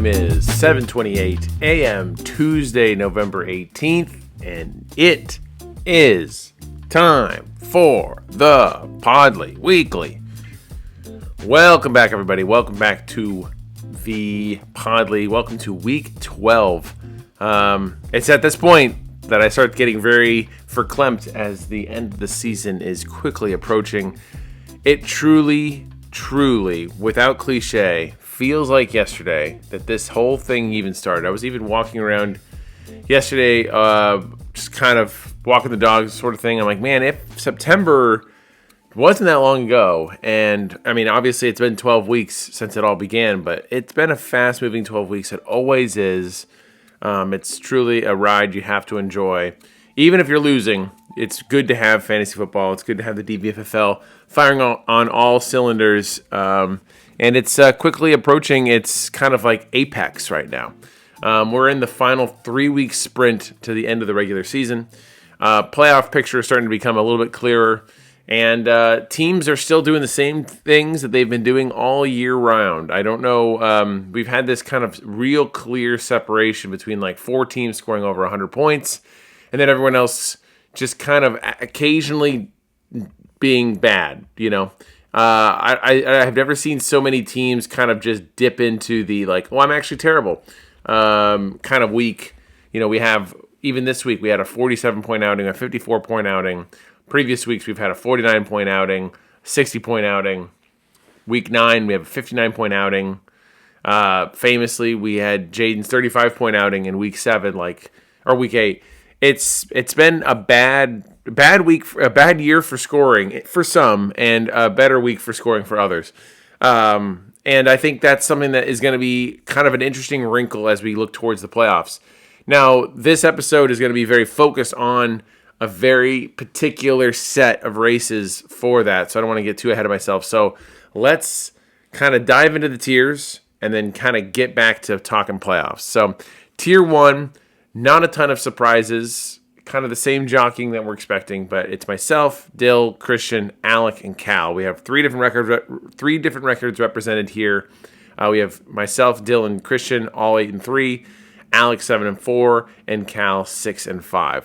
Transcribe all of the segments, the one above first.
time is 7:28 a.m. Tuesday, November 18th, and it is time for the Podly Weekly. Welcome back, everybody. Welcome back to the Podly. Welcome to week 12. It's at this point that I start getting very verklempt as the end of the season is quickly approaching. It truly, without cliche, feels like yesterday that this whole thing even started. I was even walking around yesterday, just kind of walking the dogs sort of thing. I'm like, man, if September wasn't that long ago, and I mean, obviously it's been 12 weeks since it all began, but it's been a fast-moving 12 weeks. It always is. It's truly a ride you have to enjoy. Even if you're losing, it's good to have fantasy football. It's good to have the DVFFL firing on all cylinders. And it's quickly approaching its kind of like apex right now. We're in the final 3-week sprint to the end of the regular season. Playoff picture is starting to become a little bit clearer. And teams are still doing the same things that they've been doing all year round. I don't know. We've had this kind of real clear separation between like 4 teams scoring over 100 points. And then everyone else just kind of occasionally being bad, you know. I have never seen so many teams kind of just dip into the like, well, I'm actually terrible kind of week. You know, we have, even this week, we had a 47-point outing, a 54-point outing. Previous weeks, we've had a 49-point outing, 60-point outing. Week 9, we have a 59-point outing. Famously, we had Jaden's 35-point outing in week 7, or week 8. It's been a bad week, a bad year for scoring for some, and a better week for scoring for others. And I think that's something that is going to be kind of an interesting wrinkle as we look towards the playoffs. Now, this episode is going to be very focused on a very particular set of races for that, so I don't want to get too ahead of myself. So let's kind of dive into the tiers and then kind of get back to talking playoffs. So tier 1, not a ton of surprises, kind of the same jockeying that we're expecting, but it's myself, Dill, Christian, Alec, and Cal. We have three different records represented here. We have myself, Dill, and Christian, all 8-3, Alec 7-4, and Cal 6-5.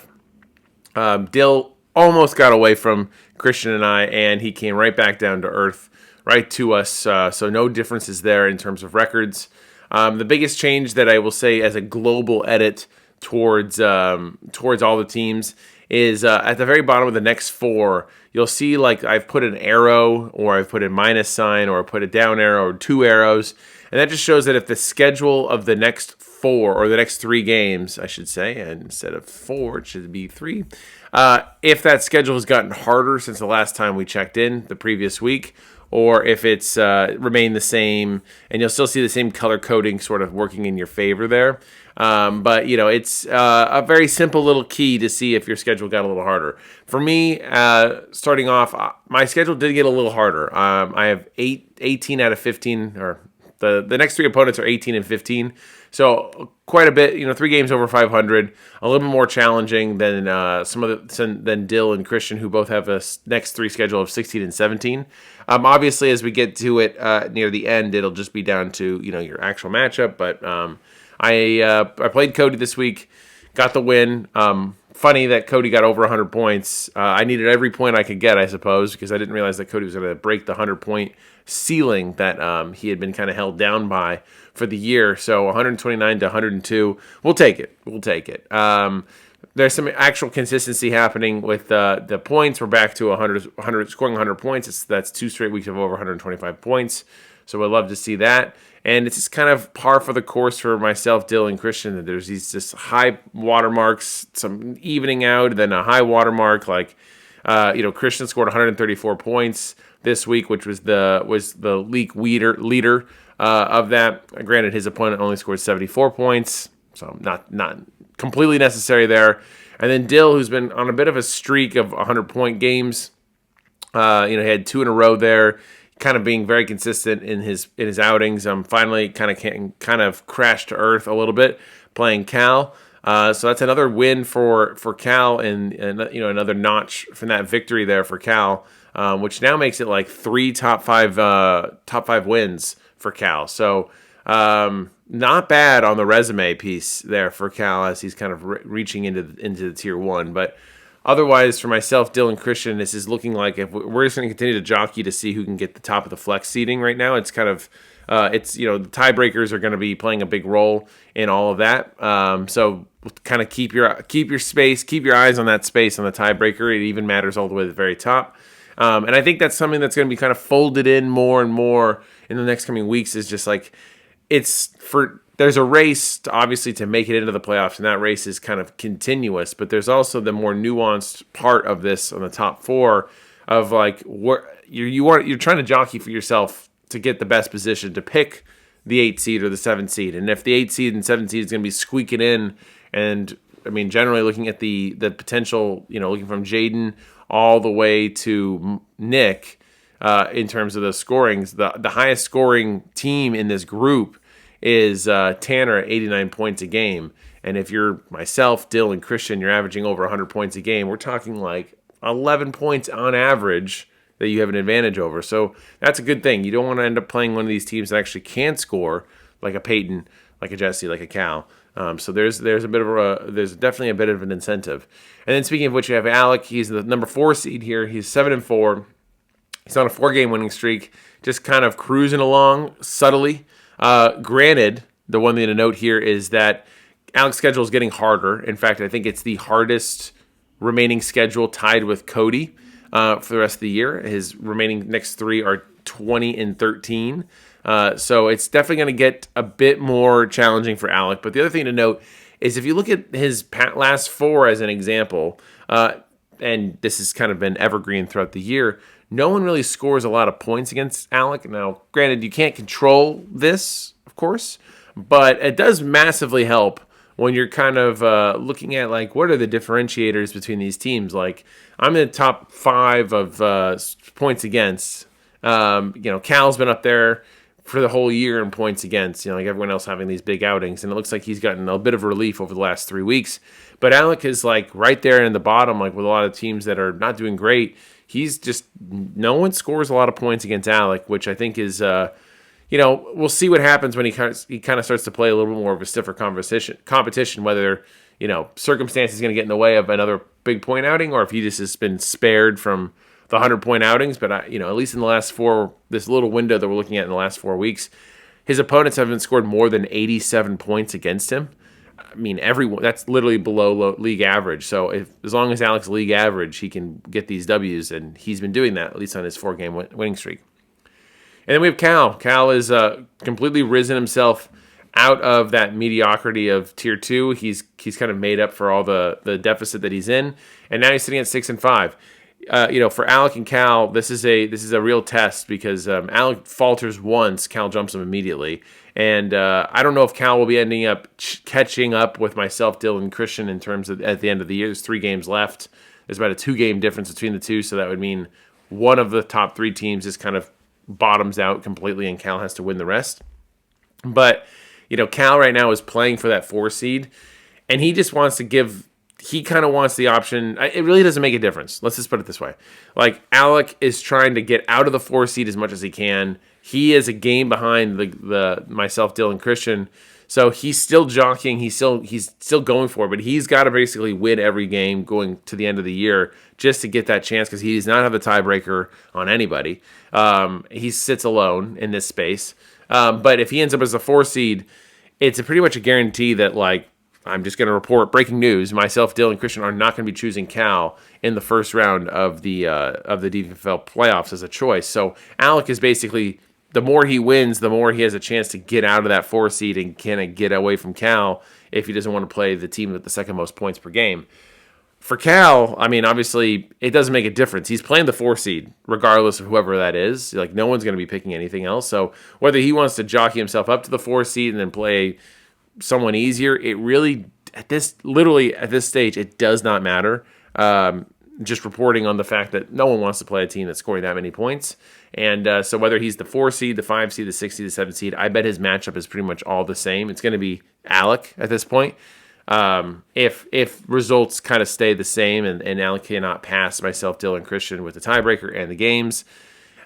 Dill almost got away from Christian and I, and he came right back down to earth, right to us. So no differences there in terms of records. The biggest change that I will say as a global edit towards all the teams is at the very bottom of the next 4, you'll see like I've put an arrow, or I've put a minus sign, or put a down arrow, or 2 arrows, and that just shows that if the schedule of the next 4, or the next 3 games, I should say, and instead of 4, it should be 3. If that schedule has gotten harder since the last time we checked in the previous week, or if it's remained the same, and you'll still see the same color coding sort of working in your favor there. But, you know, it's a very simple little key to see if your schedule got a little harder. For me, starting off, my schedule did get a little harder. I have 18 out of 15, or the next 3 opponents are 18 and 15. So quite a bit, you know, 3 games over 500, a little bit more challenging than than Dill and Christian, who both have a next 3 schedule of 16 and 17. Obviously, as we get to it near the end, it'll just be down to, you know, your actual matchup. But I played Cody this week, got the win. Funny that Cody got over 100 points. I needed every point I could get, I suppose, because I didn't realize that Cody was going to break the 100-point ceiling that he had been kind of held down by for the year. So 129 to 102, we'll take it. There's some actual consistency happening with the points. We're back to 100 scoring 100 points. That's 2 straight weeks of over 125 points. So I'd love to see that. And it's just kind of par for the course for myself, Dill, and Christian. There's these just high watermarks, some evening out, then a high watermark. Like, Christian scored 134 points this week, which was the league leader of that. Granted, his opponent only scored 74 points, so not completely necessary there. And then Dill, who's been on a bit of a streak of 100-point games, he had 2 in a row there, kind of being very consistent in his outings. Finally kind of crashed to earth a little bit playing Cal. So that's another win for Cal, and another notch from that victory there for Cal, which now makes it like 3 top five wins for Cal. So not bad on the resume piece there for Cal as he's kind of reaching into the tier 1. But otherwise, for myself, Dylan Christian, this is looking like if we're just going to continue to jockey to see who can get the top of the flex seeding right now. It's kind of the tiebreakers are going to be playing a big role in all of that. So kind of keep your space, keep your eyes on that space on the tiebreaker. It even matters all the way to the very top. And I think that's something that's going to be kind of folded in more and more in the next coming weeks. Is just like there's a race obviously to make it into the playoffs, and that race is kind of continuous. But there's also the more nuanced part of this on the top 4 of like what you're trying to jockey for yourself to get the best position to pick the 8 seed or the 7 seed. And if the 8 seed and 7 seed is going to be squeaking in, and I mean, generally looking at the potential, looking from Jaden all the way to Nick in terms of the scorings, the highest scoring team in this group is Tanner at 89 points a game. And if you're myself, Dill, and Christian, you're averaging over 100 points a game. We're talking like 11 points on average that you have an advantage over. So that's a good thing. You don't want to end up playing one of these teams that actually can score, like a Peyton, like a Jesse, like a Cal. So there's definitely a bit of an incentive. And then speaking of which, you have Alec. He's the number 4 seed here. He's 7-4. He's on a 4-game winning streak, just kind of cruising along subtly. Granted, the one thing to note here is that Alec's schedule is getting harder. In fact, I think it's the hardest remaining schedule, tied with Cody for the rest of the year. His remaining next 3 are 20 and 13. So it's definitely going to get a bit more challenging for Alec. But the other thing to note is if you look at his last 4 as an example, and this has kind of been evergreen throughout the year, no one really scores a lot of points against Alec. Now, granted, you can't control this, of course, but it does massively help when you're kind of looking at, like, what are the differentiators between these teams? Like, I'm in the top 5 of points against. Cal's been up there for the whole year in points against, like everyone else having these big outings. And it looks like he's gotten a bit of relief over the last 3 weeks. But Alec is, like, right there in the bottom, like, with a lot of teams that are not doing great. He's just, no one scores a lot of points against Alec, which I think is, we'll see what happens when he kind of starts to play a little bit more of a stiffer competition, whether, circumstance is going to get in the way of another big point outing, or if he just has been spared from the 100-point outings. But, at least in the last 4, this little window that we're looking at in the last 4 weeks, his opponents haven't scored more than 87 points against him. I mean, that's literally below league average. So as long as Alec's league average, he can get these W's, and he's been doing that, at least on his 4-game winning streak. And then we have Cal. Cal is completely risen himself out of that mediocrity of tier 2. He's kind of made up for all the deficit that he's in, and now he's sitting at 6-5. For Alec and Cal, this is a real test because Alec falters once, Cal jumps him immediately. And I don't know if Cal will be ending up catching up with myself, Dylan, and Christian in terms of at the end of the year. There's 3 games left. There's about a 2-game difference between the two, so that would mean one of the top 3 teams just kind of bottoms out completely, and Cal has to win the rest. But Cal right now is playing for that 4 seed, and he just wants to give. He kind of wants the option. It really doesn't make a difference. Let's just put it this way. Like, Alec is trying to get out of the 4 seed as much as he can. He is a game behind the myself, Dylan, Christian. So he's still jockeying. He's still going for it. But he's got to basically win every game going to the end of the year just to get that chance, because he does not have a tiebreaker on anybody. He sits alone in this space. But if he ends up as a 4 seed, it's pretty much a guarantee that, like, I'm just going to report breaking news. Myself, Dylan, and Christian are not going to be choosing Cal in the first round of the DFL playoffs as a choice. So Alec is basically, the more he wins, the more he has a chance to get out of that 4 seed and kind of get away from Cal if he doesn't want to play the team with the second most points per game. For Cal, I mean, obviously, it doesn't make a difference. He's playing the 4 seed, regardless of whoever that is. Like, no one's going to be picking anything else. So whether he wants to jockey himself up to the 4 seed and then play someone easier, it really, at this stage, it does not matter. Just reporting on the fact that no one wants to play a team that's scoring that many points. And so whether he's the 4 seed, the 5 seed, the 6 seed, the 7 seed, I bet his matchup is pretty much all the same. It's going to be Alec at this point. If results kind of stay the same and Alec cannot pass myself, Dylan, Christian with the tiebreaker and the games,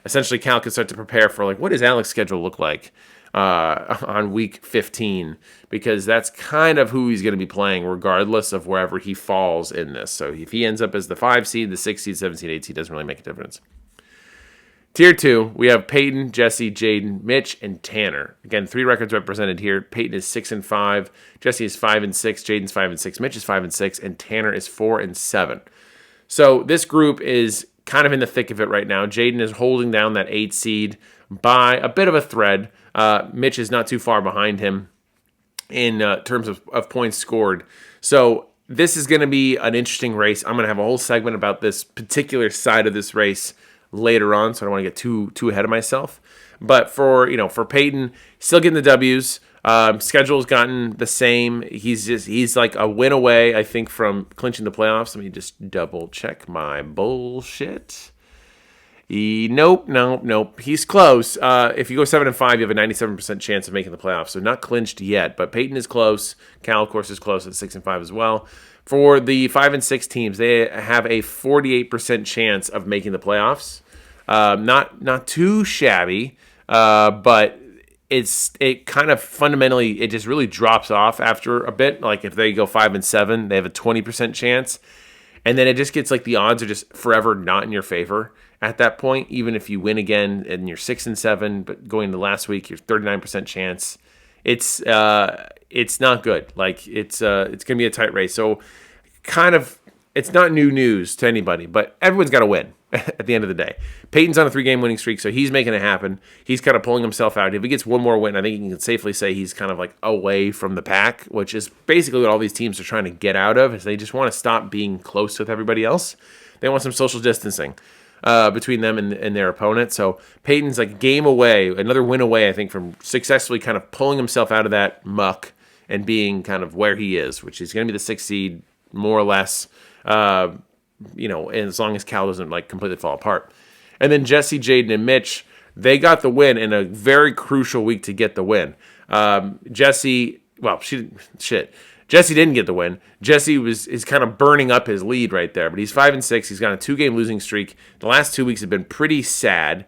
essentially Cal can start to prepare for, like, what does Alec's schedule look like? on week 15, because that's kind of who he's going to be playing regardless of wherever he falls in this. So if he ends up as the 5 seed, the 6 seed, 7 seed, 8 seed, doesn't really make a difference. Tier 2, we have Peyton, Jesse, Jaden, Mitch, and Tanner. Again, 3 records represented here. Peyton is 6-5, Jesse is 5-6, Jaden's 5-6, Mitch is 5-6, and Tanner is 4-7. So this group is kind of in the thick of it right now. Jaden is holding down that 8 seed by a bit of a thread. Mitch is not too far behind him in terms of points scored. So this is going to be an interesting race. I'm going to have a whole segment about this particular side of this race later on, so I don't want to get too ahead of myself. But for Peyton, still getting the W's. Schedule's gotten the same. He's like a win away, I think, from clinching the playoffs. Let me just double check my bullshit. Nope. He's close. If you go 7-5, you have a 97% chance of making the playoffs. So not clinched yet, but Peyton is close. Cal, of course, is close at 6-5 as well. For the 5-6 teams, they have a 48% chance of making the playoffs. Not too shabby, but it kind of fundamentally, it just really drops off after a bit. Like if they go 5-7, they have a 20% chance. And then it just gets like the odds are just forever not in your favor at that point. Even if you win again and you're 6-7, but going to last week, you're 39% chance. It's not good. Like it's gonna be a tight race. So kind of, it's not new news to anybody, but everyone's got to win at the end of the day. Peyton's on a 3-game winning streak, so he's making it happen. He's kind of pulling himself out. If he gets one more win, I think you can safely say he's kind of like away from the pack, which is basically what all these teams are trying to get out of, is they just want to stop being close with everybody else. They want some social distancing between them and their opponent. So Peyton's like a game away, another win away, I think, from successfully kind of pulling himself out of that muck and being kind of where he is, which is going to be the 6th seed, more or less, and as long as Cal doesn't like completely fall apart. And then Jesse, Jaden, and Mitch, they got the win in a very crucial week to get the win. Jesse didn't get the win. Jesse is kind of burning up his lead right there, but he's 5-6. He's got a 2-game losing streak. The last 2 weeks have been pretty sad.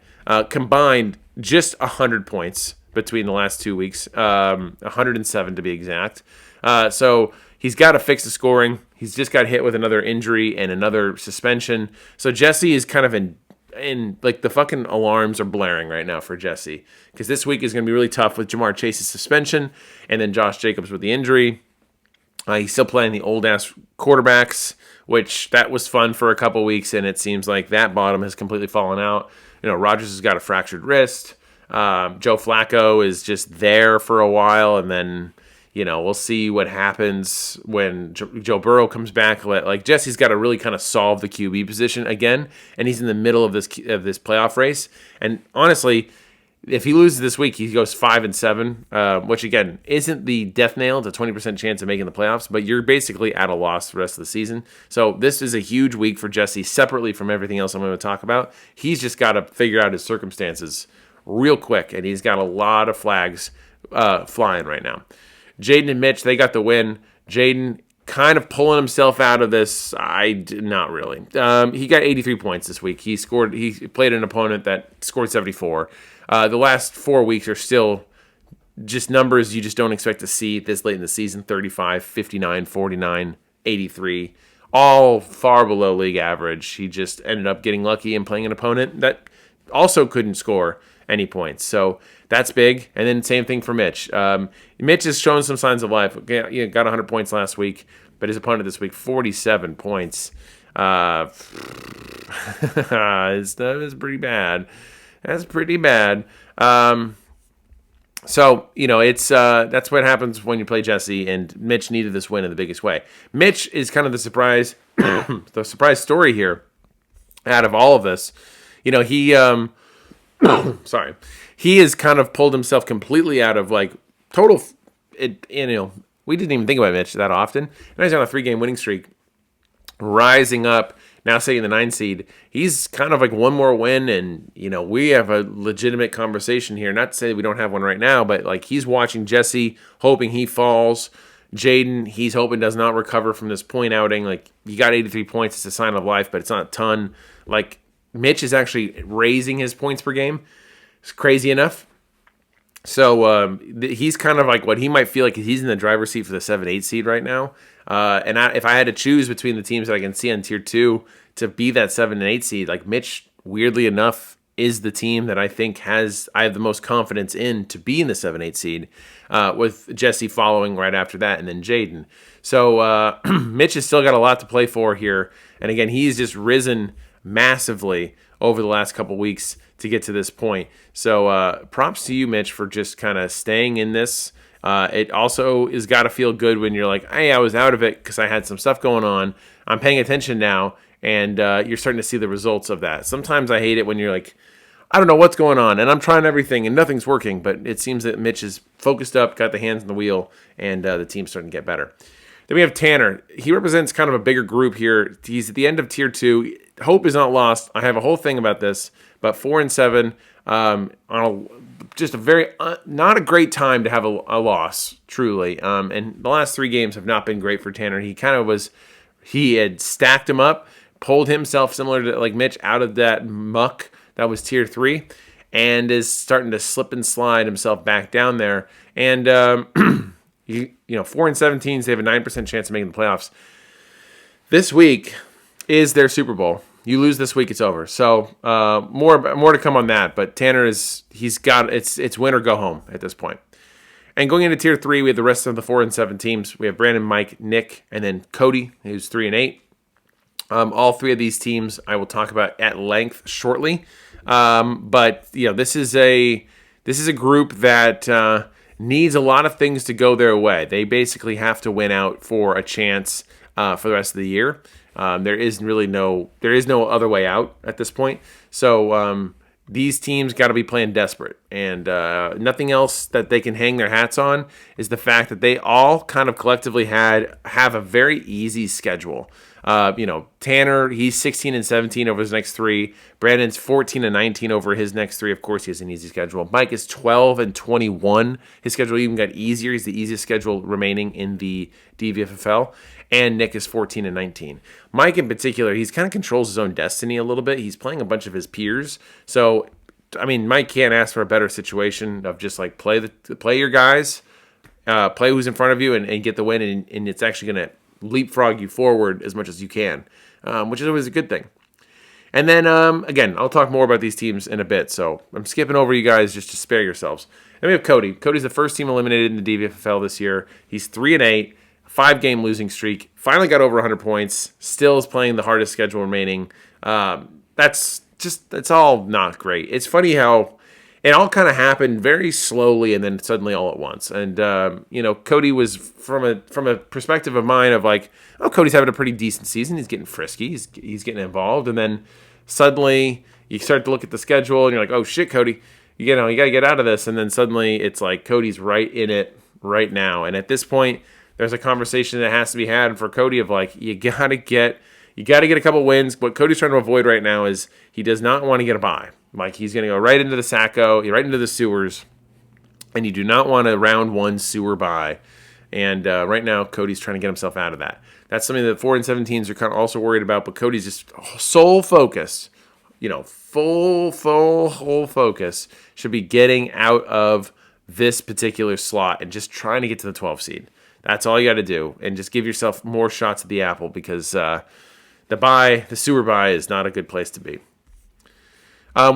Combined, just 100 points between the last 2 weeks, 107 to be exact. So he's got to fix the scoring. He's just got hit with another injury and another suspension. So Jesse is kind of in like the fucking alarms are blaring right now for Jesse, because this week is going to be really tough with Jamar Chase's suspension and then Josh Jacobs with the injury. He's still playing the old-ass quarterbacks, which that was fun for a couple weeks, and it seems like that bottom has completely fallen out. Rodgers has got a fractured wrist. Joe Flacco is just there for a while, and then, we'll see what happens when Joe Burrow comes back. Like Jesse's got to really kind of solve the QB position again, and he's in the middle of this playoff race. And honestly, if he loses this week, he goes 5-7, which again isn't the death nail. It's a 20% chance of making the playoffs, but you're basically at a loss the rest of the season. So this is a huge week for Jesse, separately from everything else I'm going to talk about. He's just got to figure out his circumstances real quick, and he's got a lot of flags flying right now. Jaden and Mitch, they got the win. Jaden kind of pulling himself out of this. Not really. He got 83 points this week. He played an opponent that scored 74. The last 4 weeks are still just numbers you just don't expect to see this late in the season. 35, 59, 49, 83. All far below league average. He just ended up getting lucky and playing an opponent that also couldn't score any points. So that's big. And then same thing for Mitch. Mitch has shown some signs of life. He got 100 points last week, but his opponent this week, 47 points. It's pretty bad. That's pretty bad. So, it's that's what happens when you play Jesse, and Mitch needed this win in the biggest way. Mitch is kind of the surprise the surprise story here out of all of this. He sorry. He has kind of pulled himself completely out of like total we didn't even think about Mitch that often. And he's on a 3-game winning streak, rising up, now sitting in the 9 seed. He's kind of like one more win, and we have a legitimate conversation here. Not to say that we don't have one right now, but like he's watching Jesse, hoping he falls. Jaden, he's hoping does not recover from this point outing. Like, you got 83 points, it's a sign of life, but it's not a ton. Like, Mitch is actually raising his points per game. It's crazy enough. So he's kind of like what he might feel like he's in the driver's seat for the 7-8 seed right now. If I had to choose between the teams that I can see on tier 2 to be that 7 and 8 seed, like Mitch, weirdly enough, is the team that I think I have the most confidence in to be in the 7-8 seed, with Jesse following right after that, and then Jaden. So Mitch has still got a lot to play for here, and again, he's just risen massively over the last couple weeks to get to this point. So props to you, Mitch, for just kind of staying in this. It also has got to feel good when you're like, hey, I was out of it because I had some stuff going on. I'm paying attention now, and you're starting to see the results of that. Sometimes I hate it when you're like, I don't know what's going on, and I'm trying everything, and nothing's working. But it seems that Mitch is focused up, got the hands on the wheel, and the team's starting to get better. Then we have Tanner. He represents kind of a bigger group here. He's at the end of tier 2. Hope is not lost. I have a whole thing about this, but 4 and 7 on just a very not a great time to have a loss, truly. And the last 3 games have not been great for Tanner. He had stacked him up, pulled himself similar to like Mitch out of that muck that was tier 3, and is starting to slip and slide himself back down there. And 4 and 17, they have a 9% chance of making the playoffs. This week is their Super Bowl. You lose this week, it's over. So more to come on that. But Tanner it's win or go home at this point. And going into tier 3, we have the rest of the 4 and 7 teams. We have Brandon, Mike, Nick, and then Cody, who's 3 and 8. All 3 of these teams I will talk about at length shortly. But this is a group that needs a lot of things to go their way. They basically have to win out for a chance for the rest of the year. There is no other way out at this point. So these teams got to be playing desperate, and nothing else that they can hang their hats on is the fact that they all kind of collectively have a very easy schedule. Tanner, he's 16 and 17 over his next 3. Brandon's 14 and 19 over his next 3. Of course, he has an easy schedule. Mike is 12 and 21. His schedule even got easier. He's the easiest schedule remaining in the DVFFL. And Nick is 14 and 19. Mike in particular, he's kind of controls his own destiny a little bit. He's playing a bunch of his peers. So, I mean, Mike can't ask for a better situation of just like play your guys, play who's in front of you, and get the win. And it's actually going to leapfrog you forward as much as you can, which is always a good thing. And then, again, I'll talk more about these teams in a bit. So I'm skipping over you guys just to spare yourselves. And we have Cody. Cody's the first team eliminated in the DVFL this year. He's 3 and 8. 5-game losing streak. Finally got over 100 points. Still is playing the hardest schedule remaining. It's all not great. It's funny how it all kind of happened very slowly and then suddenly all at once. And Cody was from a perspective of mine of like, oh, Cody's having a pretty decent season. He's getting frisky. He's getting involved. And then suddenly you start to look at the schedule and you're like, oh shit, Cody, you got to get out of this. And then suddenly it's like Cody's right in it right now. And at this point, there's a conversation that has to be had for Cody of like, you gotta get a couple wins. What Cody's trying to avoid right now is he does not want to get a bye. Like he's going to go right into the Sacco, right into the sewers, and you do not want a round 1 sewer bye. And right now, Cody's trying to get himself out of that. That's something that 4 and 17s are kind of also worried about. But Cody's just sole focus, whole focus should be getting out of this particular slot and just trying to get to the 12 seed. That's all you got to do, and just give yourself more shots at the apple because the sewer bye is not a good place to be.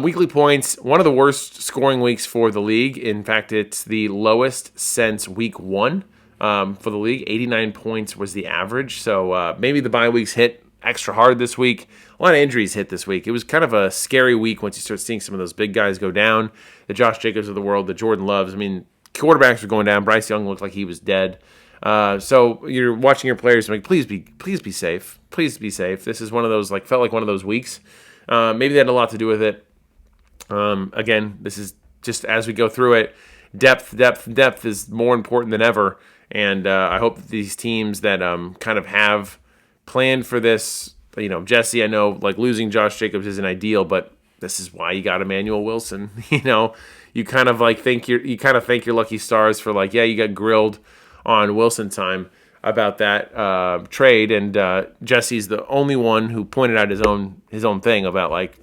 Weekly points, one of the worst scoring weeks for the league. In fact, it's the lowest since week 1 for the league. 89 points was the average, so maybe the bye weeks hit extra hard this week. A lot of injuries hit this week. It was kind of a scary week once you start seeing some of those big guys go down. The Josh Jacobs of the world, the Jordan Loves. I mean, quarterbacks are going down. Bryce Young looked like he was dead. So you're watching your players like, please be safe. Please be safe. This is one of those, felt like one of those weeks. Maybe that had a lot to do with it. Again, this is just as we go through it, depth is more important than ever. And I hope that these teams that kind of have planned for this, Jesse, I know losing Josh Jacobs isn't ideal, but this is why you got Emmanuel Wilson. You kind of thank your lucky stars for you got grilled on Wilson time about that trade, and Jesse's the only one who pointed out his own thing about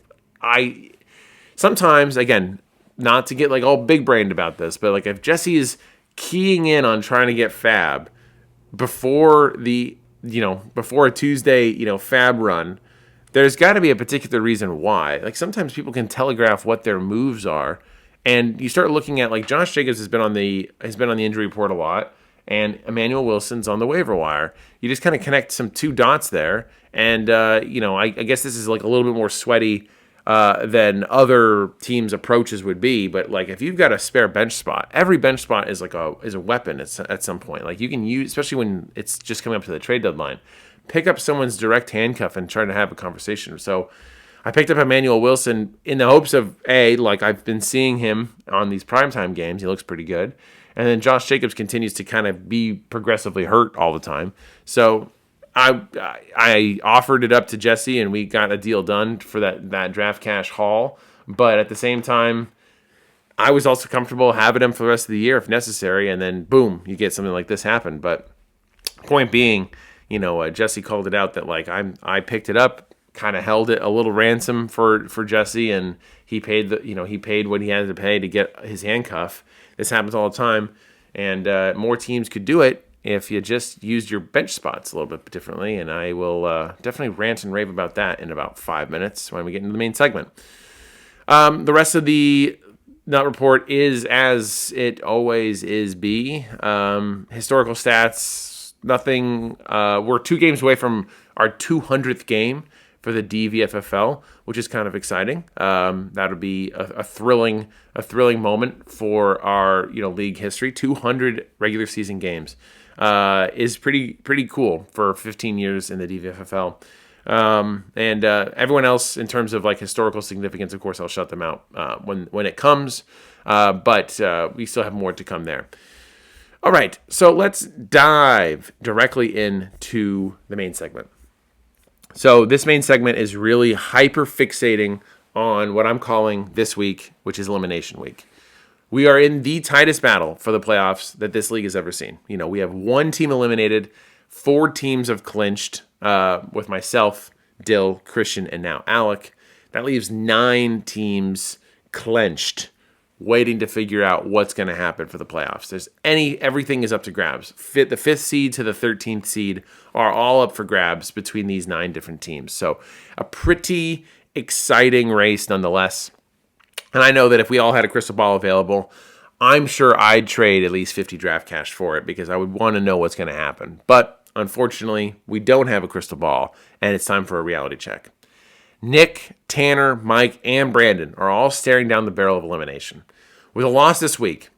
sometimes, again, not to get like all big brained about this, but like if Jesse is keying in on trying to get fab before before a Tuesday, fab run, there's got to be a particular reason why. Like sometimes people can telegraph what their moves are, and you start looking at like Josh Jacobs has been on the injury report a lot, and Emmanuel Wilson's on the waiver wire. You just kind of connect some two dots there, and I guess this is like a little bit more sweaty than other teams' approaches would be. But like if you've got a spare bench spot, every bench spot is like a weapon at some point. Like you can use, especially when it's just coming up to the trade deadline, pick up someone's direct handcuff and try to have a conversation. So I picked up Emmanuel Wilson in the hopes of like I've been seeing him on these primetime games. He looks pretty good. And then Josh Jacobs continues to kind of be progressively hurt all the time. So I offered it up to Jesse, and we got a deal done for that draft cash haul. But at the same time, I was also comfortable having him for the rest of the year if necessary. And then boom, you get something like this happen. But point being, Jesse called it out that like I picked it up, kind of held it a little ransom for Jesse, and he paid he paid what he had to pay to get his handcuff. This happens all the time, and more teams could do it if you just used your bench spots a little bit differently. And I will definitely rant and rave about that in about 5 minutes when we get into the main segment. The rest of the Nut Report is as it always is. Historical stats, nothing. We're 2 games away from our 200th game for the DVFFL, which is kind of exciting. That'll be a thrilling moment for our league history. 200 regular season games is pretty cool for 15 years in the DVFFL. And everyone else in terms of like historical significance, of course, I'll shut them out when it comes. But we still have more to come there. All right, so let's dive directly into the main segment. So this main segment is really hyper fixating on what I'm calling this week, which is Elimination Week. We are in the tightest battle for the playoffs that this league has ever seen. We have 1 team eliminated, 4 teams have clinched with myself, Dill, Christian, and now Alec. That leaves 9 teams clenched, waiting to figure out what's going to happen for the playoffs. Everything is up to grabs. The 5th seed to the 13th seed are all up for grabs between these 9 different teams. So a pretty exciting race nonetheless. And I know that if we all had a crystal ball available, I'm sure I'd trade at least 50 draft cash for it because I would want to know what's going to happen. But unfortunately, we don't have a crystal ball, and it's time for a reality check. Nick, Tanner, Mike, and Brandon are all staring down the barrel of elimination. With a loss this week,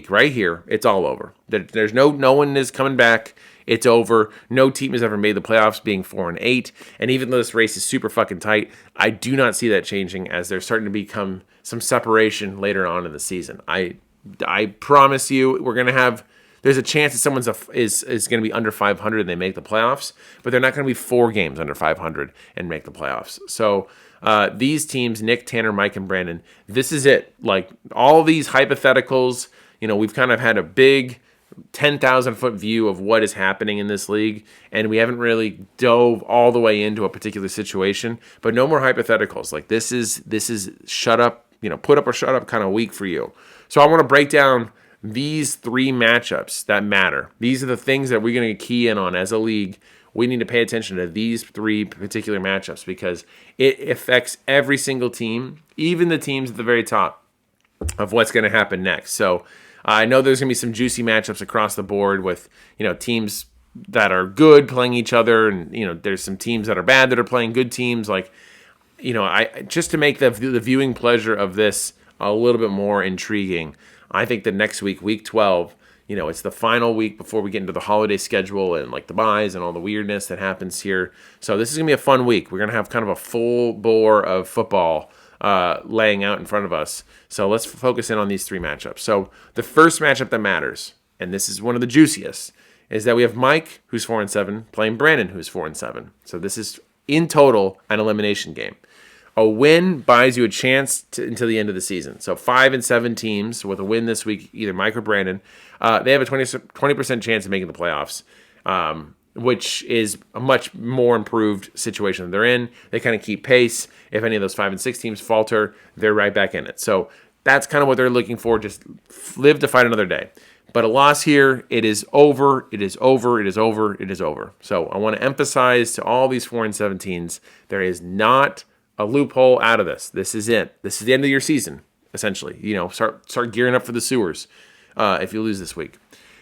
right here, it's all over. There's no one is coming back. It's over. No team has ever made the playoffs, being 4-8. And even though this race is super fucking tight, I do not see that changing as there's starting to become some separation later on in the season. I promise you, we're gonna have. There's a chance that someone's is going to be under 500 and they make the playoffs, but they're not going to be 4 games under 500 and make the playoffs. So these teams, Nick, Tanner, Mike, and Brandon, this is it. Like all these hypotheticals, we've kind of had a big 10,000-foot view of what is happening in this league, and we haven't really dove all the way into a particular situation. But no more hypotheticals. Like this is shut up, put up or shut up kind of week for you. So I want to break down these 3 matchups that matter. These are the things that we're going to key in on as a league. We need to pay attention to these 3 particular matchups because it affects every single team, even the teams at the very top of what's going to happen next. So I know there's going to be some juicy matchups across the board with, teams that are good playing each other, and there's some teams that are bad that are playing good teams. Like, I just to make the viewing pleasure of this a little bit more intriguing, I think that next week, week 12, it's the final week before we get into the holiday schedule and like the buys and all the weirdness that happens here. So this is going to be a fun week. We're going to have kind of a full bore of football laying out in front of us. So let's focus in on these 3 matchups. So the first matchup that matters, and this is one of the juiciest, is that we have Mike, who's 4-7, playing Brandon, who's 4-7. So this is in total an elimination game. A win buys you a chance until the end of the season. So 5-7 teams with a win this week, either Mike or Brandon, they have a 20% chance of making the playoffs, which is a much more improved situation that they're in. They kind of keep pace. If any of those 5 and 6 teams falter, they're right back in it. So That's kind of what they're looking for. Just live to fight another day. But a loss here, it is over, it is over, it is over, it is over. So I want to emphasize to all these 4-17s, there is not a loophole out of this. This is it. This is the end of your season, essentially. Start gearing up for the sewers if you lose this week.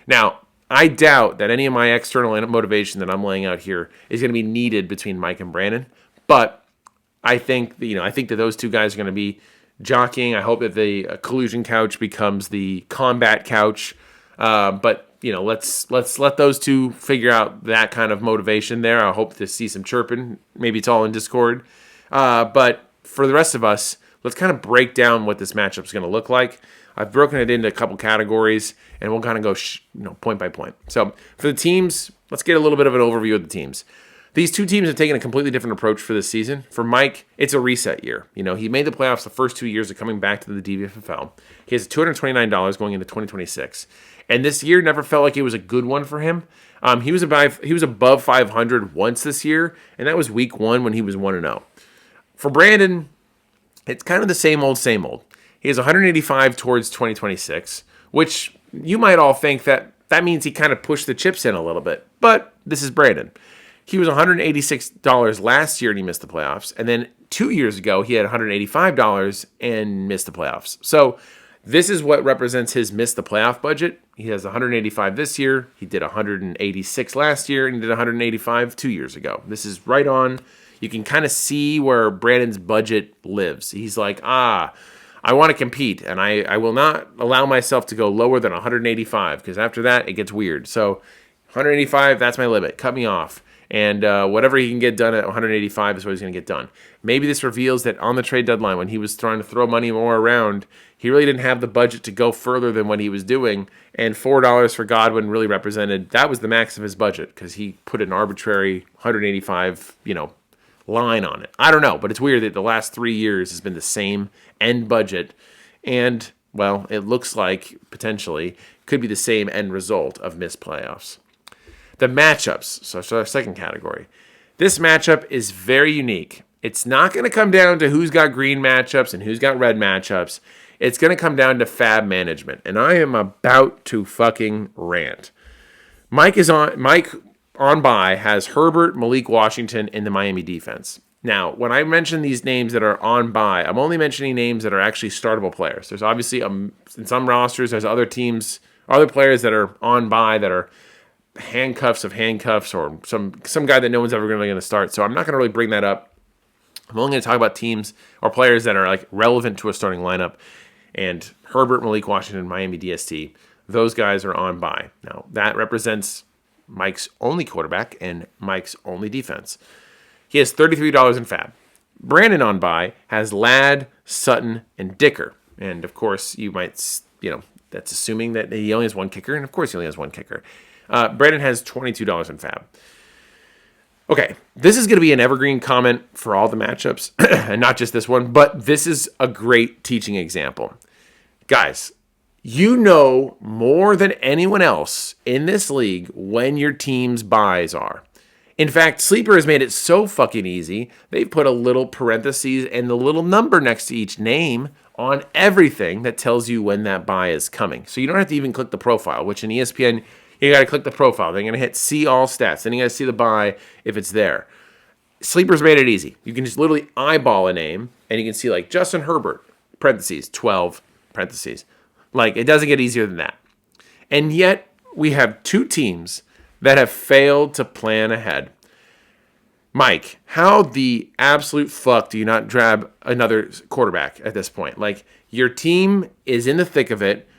Now, I doubt that any of my external motivation that I'm laying out here is going to be needed between Mike and Brandon. But I think that those two guys are going to be jockeying. I hope that the collusion couch becomes the combat couch. But let's let those two figure out that kind of motivation there. I hope to see some chirping. Maybe it's all in Discord. But for the rest of us, let's kind of break down what this matchup is going to look like. I've broken it into a couple categories, and we'll kind of go point by point. So for the teams, let's get a little bit of an overview of the teams. These two teams have taken a completely different approach for this season. For Mike, it's a reset year. He made the playoffs the first 2 years of coming back to the DVFFL. He has $229 going into 2026. And this year never felt like it was a good one for him. He was above 500 once this year, and that was week 1 when he was 1-0. For Brandon, it's kind of the same old, same old. He has 185 towards 2026, which you might all think that means he kind of pushed the chips in a little bit. But this is Brandon. He was $186 last year and he missed the playoffs. And then 2 years ago, he had $185 and missed the playoffs. So this is what represents his missed the playoff budget. He has 185 this year. He did 186 last year and he did 185 2 years ago. This is right on. You can kind of see where Brandon's budget lives. He's like, I want to compete, and I will not allow myself to go lower than 185 because after that, it gets weird. So 185, that's my limit. Cut me off. And whatever he can get done at 185 is what he's going to get done. Maybe this reveals that on the trade deadline, when he was trying to throw money more around, he really didn't have the budget to go further than what he was doing. And $4 for Godwin really represented, that was the max of his budget because he put an arbitrary 185, line on it. I don't know, but it's weird that the last 3 years has been the same end budget. And, well, it looks like potentially could be the same end result of missed playoffs. The matchups, so our second category. This matchup is very unique. It's not going to come down to who's got green matchups and who's got red matchups. It's going to come down to fab management. And I am about to fucking rant. Mike on bye has Herbert, Malik Washington in the Miami defense. Now, when I mention these names that are on bye, I'm only mentioning names that are actually startable players. There's obviously, in some rosters, there's other players that are on bye that are handcuffs of handcuffs or some guy that no one's ever going to start. So I'm not going to really bring that up. I'm only going to talk about teams or players that are like relevant to a starting lineup. And Herbert, Malik Washington, Miami DST, those guys are on bye. Now, that represents Mike's only quarterback and Mike's only defense. He has $33 in fab. Brandon on bye has Ladd, Sutton, and Dicker. And of course, you might, that's assuming that he only has one kicker. And of course, he only has one kicker. Brandon has $22 in fab. Okay, this is going to be an evergreen comment for all the matchups, and not just this one, but this is a great teaching example. Guys, you know more than anyone else in this league when your team's buys are. In fact, Sleeper has made it so fucking easy, they've put a little parentheses and the little number next to each name on everything that tells you when that buy is coming. So you don't have to even click the profile, which in ESPN, you got to click the profile. Then you're going to hit see all stats. Then you got to see the buy if it's there. Sleeper's made it easy. You can just literally eyeball a name, and you can see like Justin Herbert, parentheses, 12, parentheses. Like, it doesn't get easier than that. And yet, we have two teams that have failed to plan ahead. Mike, how the absolute fuck do you not grab another quarterback at this point? Like, your team is in the thick of it.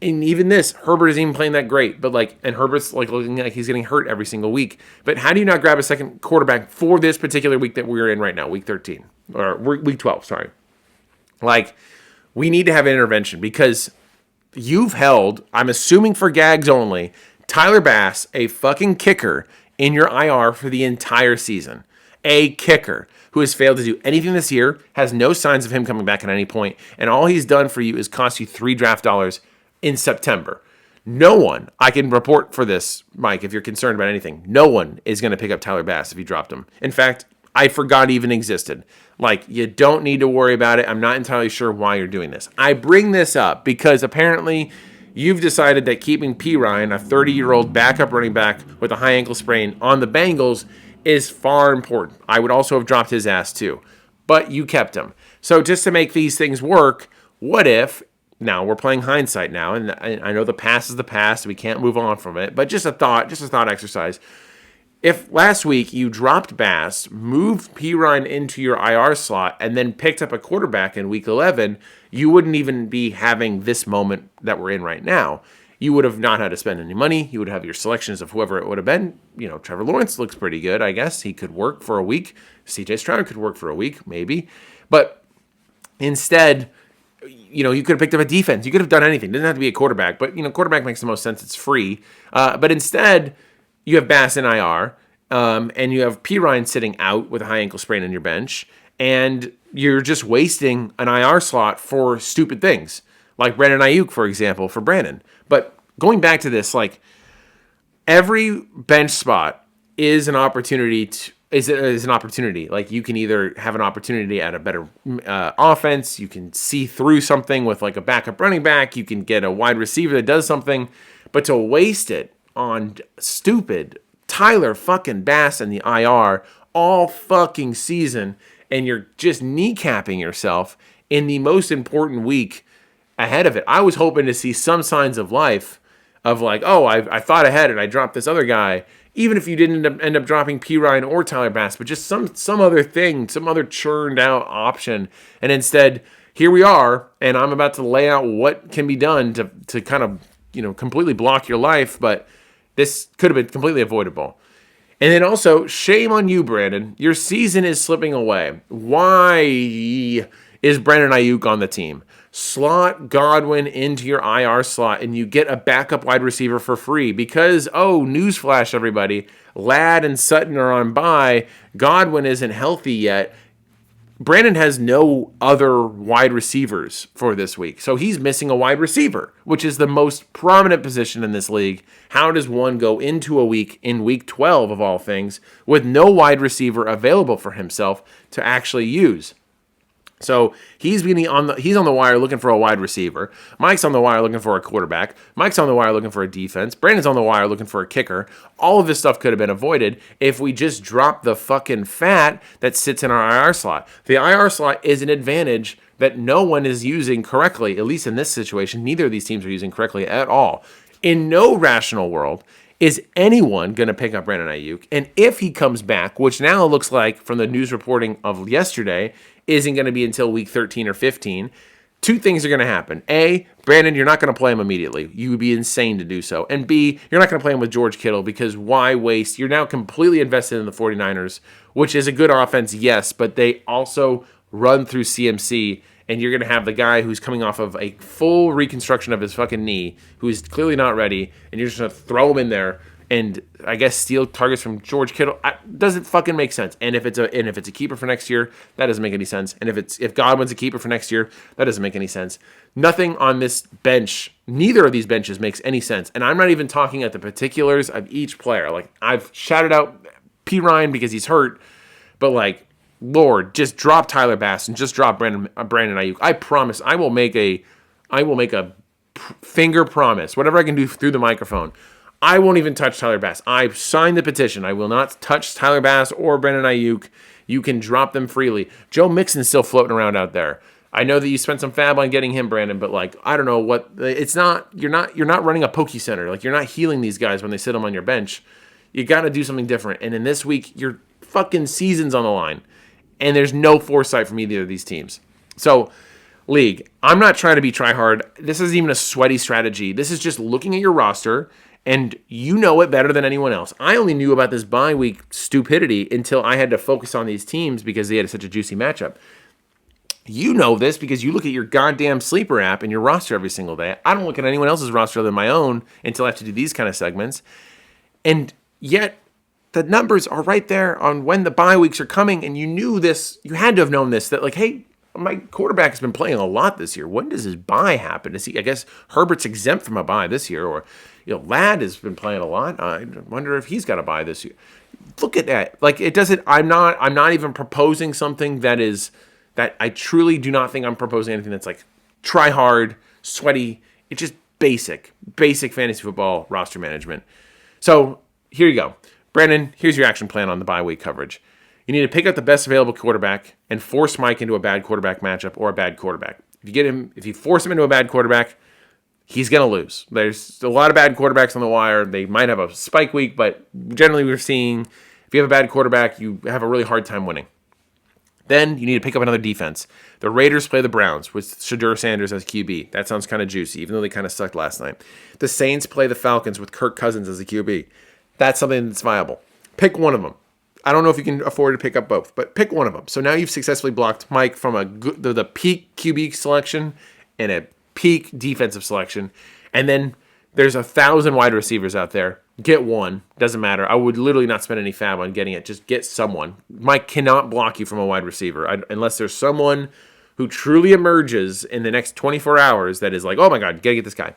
And even this, Herbert isn't even playing that great. But and Herbert's looking like he's getting hurt every single week. But how do you not grab a second quarterback for this particular week that we're in right now, week 13? Or week 12, sorry. We need to have an intervention because you've held, I'm assuming for gags only, Tyler Bass, a fucking kicker, in your IR for the entire season. A kicker who has failed to do anything this year, has no signs of him coming back at any point, and all he's done for you is cost you $3 draft dollars in September. No one, I can report for this, Mike, if you're concerned about anything, no one is going to pick up Tyler Bass if you dropped him. In fact, I forgot even existed. Like, you don't need to worry about it. I'm not entirely sure why you're doing this. I bring this up because apparently you've decided that keeping P. Ryan, a 30-year-old backup running back with a high ankle sprain, on the Bengals is far important. I would also have dropped his ass too. But you kept him. So just to make these things work, what if, now we're playing hindsight now, and I know the past is the past, we can't move on from it, but just a thought exercise. If last week you dropped Bass, moved P. Ryan into your IR slot, and then picked up a quarterback in week 11, you wouldn't even be having this moment that we're in right now. You would have not had to spend any money. You would have your selections of whoever it would have been. You know, Trevor Lawrence looks pretty good, I guess. He could work for a week. C.J. Stroud could work for a week, maybe. But instead, you know, you could have picked up a defense. You could have done anything. It doesn't have to be a quarterback. But, you know, quarterback makes the most sense. It's free. But instead, you have Bass in IR, and you have P. Ryan sitting out with a high ankle sprain on your bench, and you're just wasting an IR slot for stupid things, like Brandon Ayuk, for example, for Brandon. But going back to this, like, every bench spot is an opportunity is an opportunity. Like, you can either have an opportunity at a better offense, you can see through something with like a backup running back, you can get a wide receiver that does something, but to waste it on stupid Tyler fucking Bass in the IR all fucking season, and you're just kneecapping yourself in the most important week ahead of it. I was hoping to see some signs of life of like, oh, I thought ahead and I dropped this other guy, even if you didn't end up dropping P. Ryan or Tyler Bass, but just some other thing, some other churned out option. And instead, here we are, and I'm about to lay out what can be done to kind of, you know, completely block your life, but this could have been completely avoidable. And then also, shame on you, Brandon. Your season is slipping away. Why is Brandon Ayuk on the team? Slot Godwin into your IR slot, and you get a backup wide receiver for free because, oh, newsflash, everybody, Ladd and Sutton are on bye. Godwin isn't healthy yet. Brandon has no other wide receivers for this week, so he's missing a wide receiver, which is the most prominent position in this league. How does one go into a week, in week 12 of all things, with no wide receiver available for himself to actually use? So he's on the wire looking for a wide receiver. Mike's on the wire looking for a quarterback. Mike's on the wire looking for a defense. Brandon's on the wire looking for a kicker. All of this stuff could have been avoided if we just dropped the fucking fat that sits in our IR slot. The IR slot is an advantage that no one is using correctly, at least in this situation. Neither of these teams are using correctly at all. In no rational world is anyone going to pick up Brandon Ayuk. And if he comes back, which now looks like from the news reporting of yesterday, isn't going to be until week 13 or 15, two things are going to happen. A, Brandon, you're not going to play him immediately. You would be insane to do so. And B, you're not going to play him with George Kittle because why waste? You're now completely invested in the 49ers, which is a good offense, yes, but they also run through CMC, and you're going to have the guy who's coming off of a full reconstruction of his fucking knee, who's clearly not ready, and you're just going to throw him in there and I guess steal targets from George Kittle. Doesn't fucking make sense. And if it's a keeper for next year, that doesn't make any sense. And if Godwin's a keeper for next year, that doesn't make any sense. Nothing on this bench, neither of these benches makes any sense. And I'm not even talking at the particulars of each player. Like, I've shouted out P. Ryan because he's hurt, but like, Lord, just drop Tyler Bass and just drop Brandon Ayuk. I promise I will make a finger promise, whatever I can do through the microphone. I won't even touch Tyler Bass. I signed the petition. I will not touch Tyler Bass or Brandon Ayuk. You can drop them freely. Joe Mixon's still floating around out there. I know that you spent some fab on getting him, Brandon, but like, I don't know what it's not. You're not running a Poke Center. Like, you're not healing these guys when they sit them on your bench. You got to do something different. And in this week, your fucking season's on the line, and there's no foresight from either of these teams. So, league, I'm not trying to be try hard. This isn't even a sweaty strategy. This is just looking at your roster. And you know it better than anyone else. I only knew about this bye week stupidity until I had to focus on these teams because they had such a juicy matchup. You know this because you look at your goddamn sleeper app and your roster every single day. I don't look at anyone else's roster other than my own until I have to do these kind of segments. And yet, the numbers are right there on when the bye weeks are coming, and you knew this. You had to have known this, that like, hey, my quarterback has been playing a lot this year. When does his bye happen? Is he? I guess Herbert's exempt from a bye this year, or Ladd has been playing a lot. I wonder if he's got a bye this year. look at that. Like, it doesn't. I'm not even proposing something that I truly do not think I'm proposing anything that's like try hard, sweaty. It's just basic fantasy football roster management. So here you go, Brandon. Here's your action plan on the bye week coverage. You need to pick up the best available quarterback and force Mike into a bad quarterback matchup or a bad quarterback. If you force him into a bad quarterback, he's going to lose. There's a lot of bad quarterbacks on the wire. They might have a spike week, but generally we're seeing if you have a bad quarterback, you have a really hard time winning. Then you need to pick up another defense. The Raiders play the Browns with Shadur Sanders as QB. That sounds kind of juicy, even though they kind of sucked last night. The Saints play the Falcons with Kirk Cousins as a QB. That's something that's viable. Pick one of them. I don't know if you can afford to pick up both, but pick one of them. So now you've successfully blocked Mike from the peak QB selection and a peak defensive selection. And then there's 1,000 wide receivers out there. Get one. Doesn't matter. I would literally not spend any fab on getting it. Just get someone. Mike cannot block you from a wide receiver unless there's someone who truly emerges in the next 24 hours that is like, oh my God, gotta get this guy.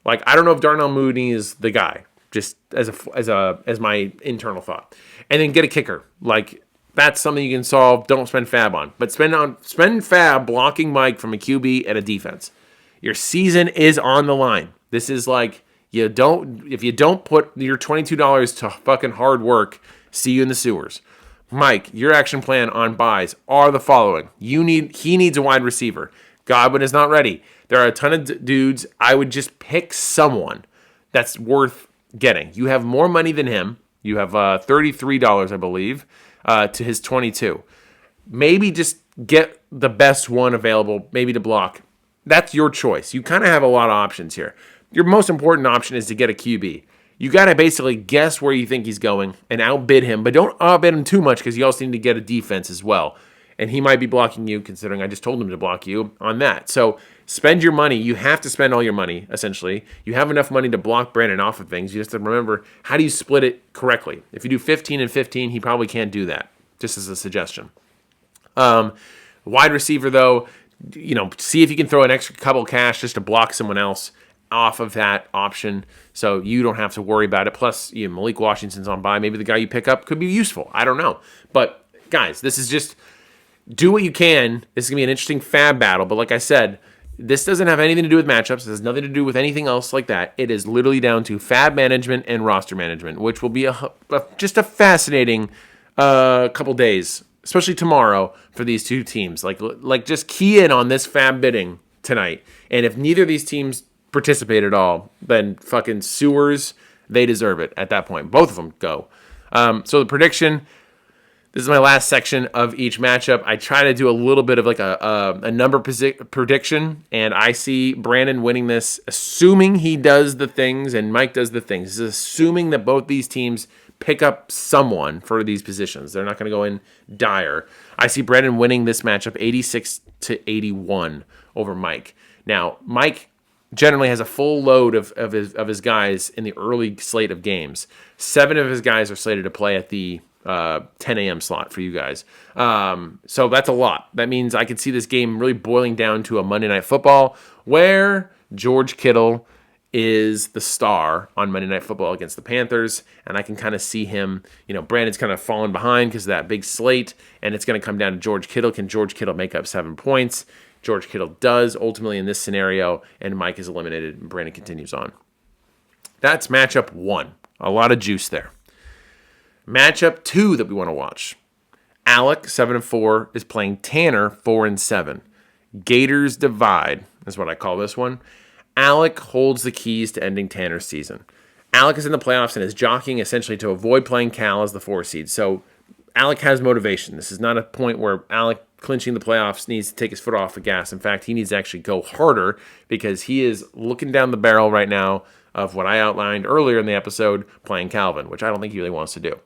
Like, I don't know if Darnell Mooney is the guy. Just as my internal thought. And then get a kicker. Like, that's something you can solve. Don't spend fab on. But spend fab blocking Mike from a QB and a defense. Your season is on the line. This is like, if you don't put your $22 to fucking hard work, see you in the sewers. Mike, your action plan on buys are the following. He needs a wide receiver. Godwin is not ready. There are a ton of dudes. I would just pick someone that's worth getting. You have more money than him. You have $33, I believe, to his $22. Maybe just get the best one available, maybe to block. That's your choice. You kind of have a lot of options here. Your most important option is to get a QB. You got to basically guess where you think he's going and outbid him, but don't outbid him too much because you also need to get a defense as well. And he might be blocking you, considering I just told him to block you on that. So spend your money. You have to spend all your money, essentially. You have enough money to block Brandon off of things. You just have to remember, how do you split it correctly? If you do 15 and 15, he probably can't do that, just as a suggestion. Wide receiver, though, see if you can throw an extra couple cash just to block someone else off of that option so you don't have to worry about it. Plus, Malik Washington's on bye. Maybe the guy you pick up could be useful. I don't know. But, guys, this is just do what you can. This is going to be an interesting fab battle. But like I said, this doesn't have anything to do with matchups. It has nothing to do with anything else like that. It is literally down to fab management and roster management, which will be just a fascinating couple days, especially tomorrow for these two teams. Like just key in on this fab bidding tonight. And if neither of these teams participate at all, then fucking sewers, they deserve it at that point. Both of them go. So the prediction, this is my last section of each matchup. I try to do a little bit of like a number prediction, and I see Brandon winning this, assuming he does the things and Mike does the things. This is assuming that both these teams pick up someone for these positions. They're not going to go in dire. I see Brandon winning this matchup 86-81 over Mike. Now, Mike generally has a full load of his guys in the early slate of games. 7 of his guys are slated to play at the 10 a.m. slot for you guys. So that's a lot. That means I could see this game really boiling down to a Monday Night Football where George Kittle is the star on Monday Night Football against the Panthers, and I can kind of see him, Brandon's kind of falling behind because of that big slate, and it's going to come down to George Kittle. Can George Kittle make up 7 points? George Kittle does ultimately in this scenario, and Mike is eliminated, and Brandon continues on. That's matchup 1. A lot of juice there. Matchup 2 that we want to watch. Alec, 7-4, is playing Tanner, 4-7. Gators divide is what I call this one. Alec holds the keys to ending Tanner's season. Alec is in the playoffs and is jockeying essentially to avoid playing Cal as the 4 seed. So Alec has motivation. This is not a point where Alec clinching the playoffs needs to take his foot off the gas. In fact, he needs to actually go harder because he is looking down the barrel right now of what I outlined earlier in the episode, playing Calvin, which I don't think he really wants to do.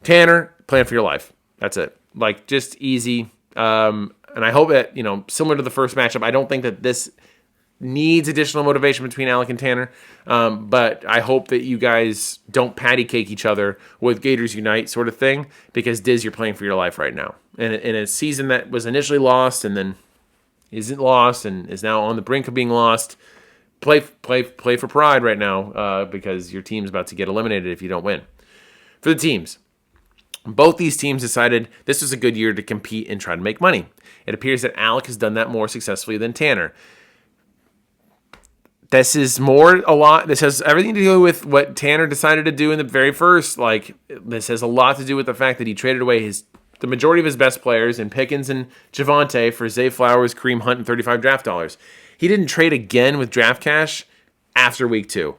Tanner, plan for your life. That's it. Like, just easy. And I hope that, similar to the first matchup, I don't think that this needs additional motivation between Alec and Tanner. But I hope that you guys don't patty cake each other with Gators Unite sort of thing, because Diz, you're playing for your life right now. And in a season that was initially lost and then isn't lost and is now on the brink of being lost, play for pride right now because your team's about to get eliminated if you don't win. For the teams, Both these teams decided this was a good year to compete and try to make money. It appears that Alec has done that more successfully than Tanner. This has everything to do with what Tanner decided to do in the very first. This has a lot to do with the fact that he traded away the majority of his best players in Pickens and Javonte for Zay Flowers, Kareem Hunt, and $35 draft dollars. He didn't trade again with draft cash after week 2.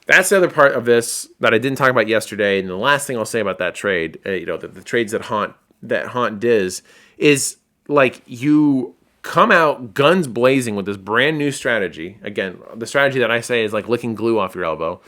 That's the other part of this that I didn't talk about yesterday. And the last thing I'll say about that trade, the trades that haunt Diz, is you come out guns blazing with this brand new strategy. Again, the strategy that I say is like licking glue off your elbow,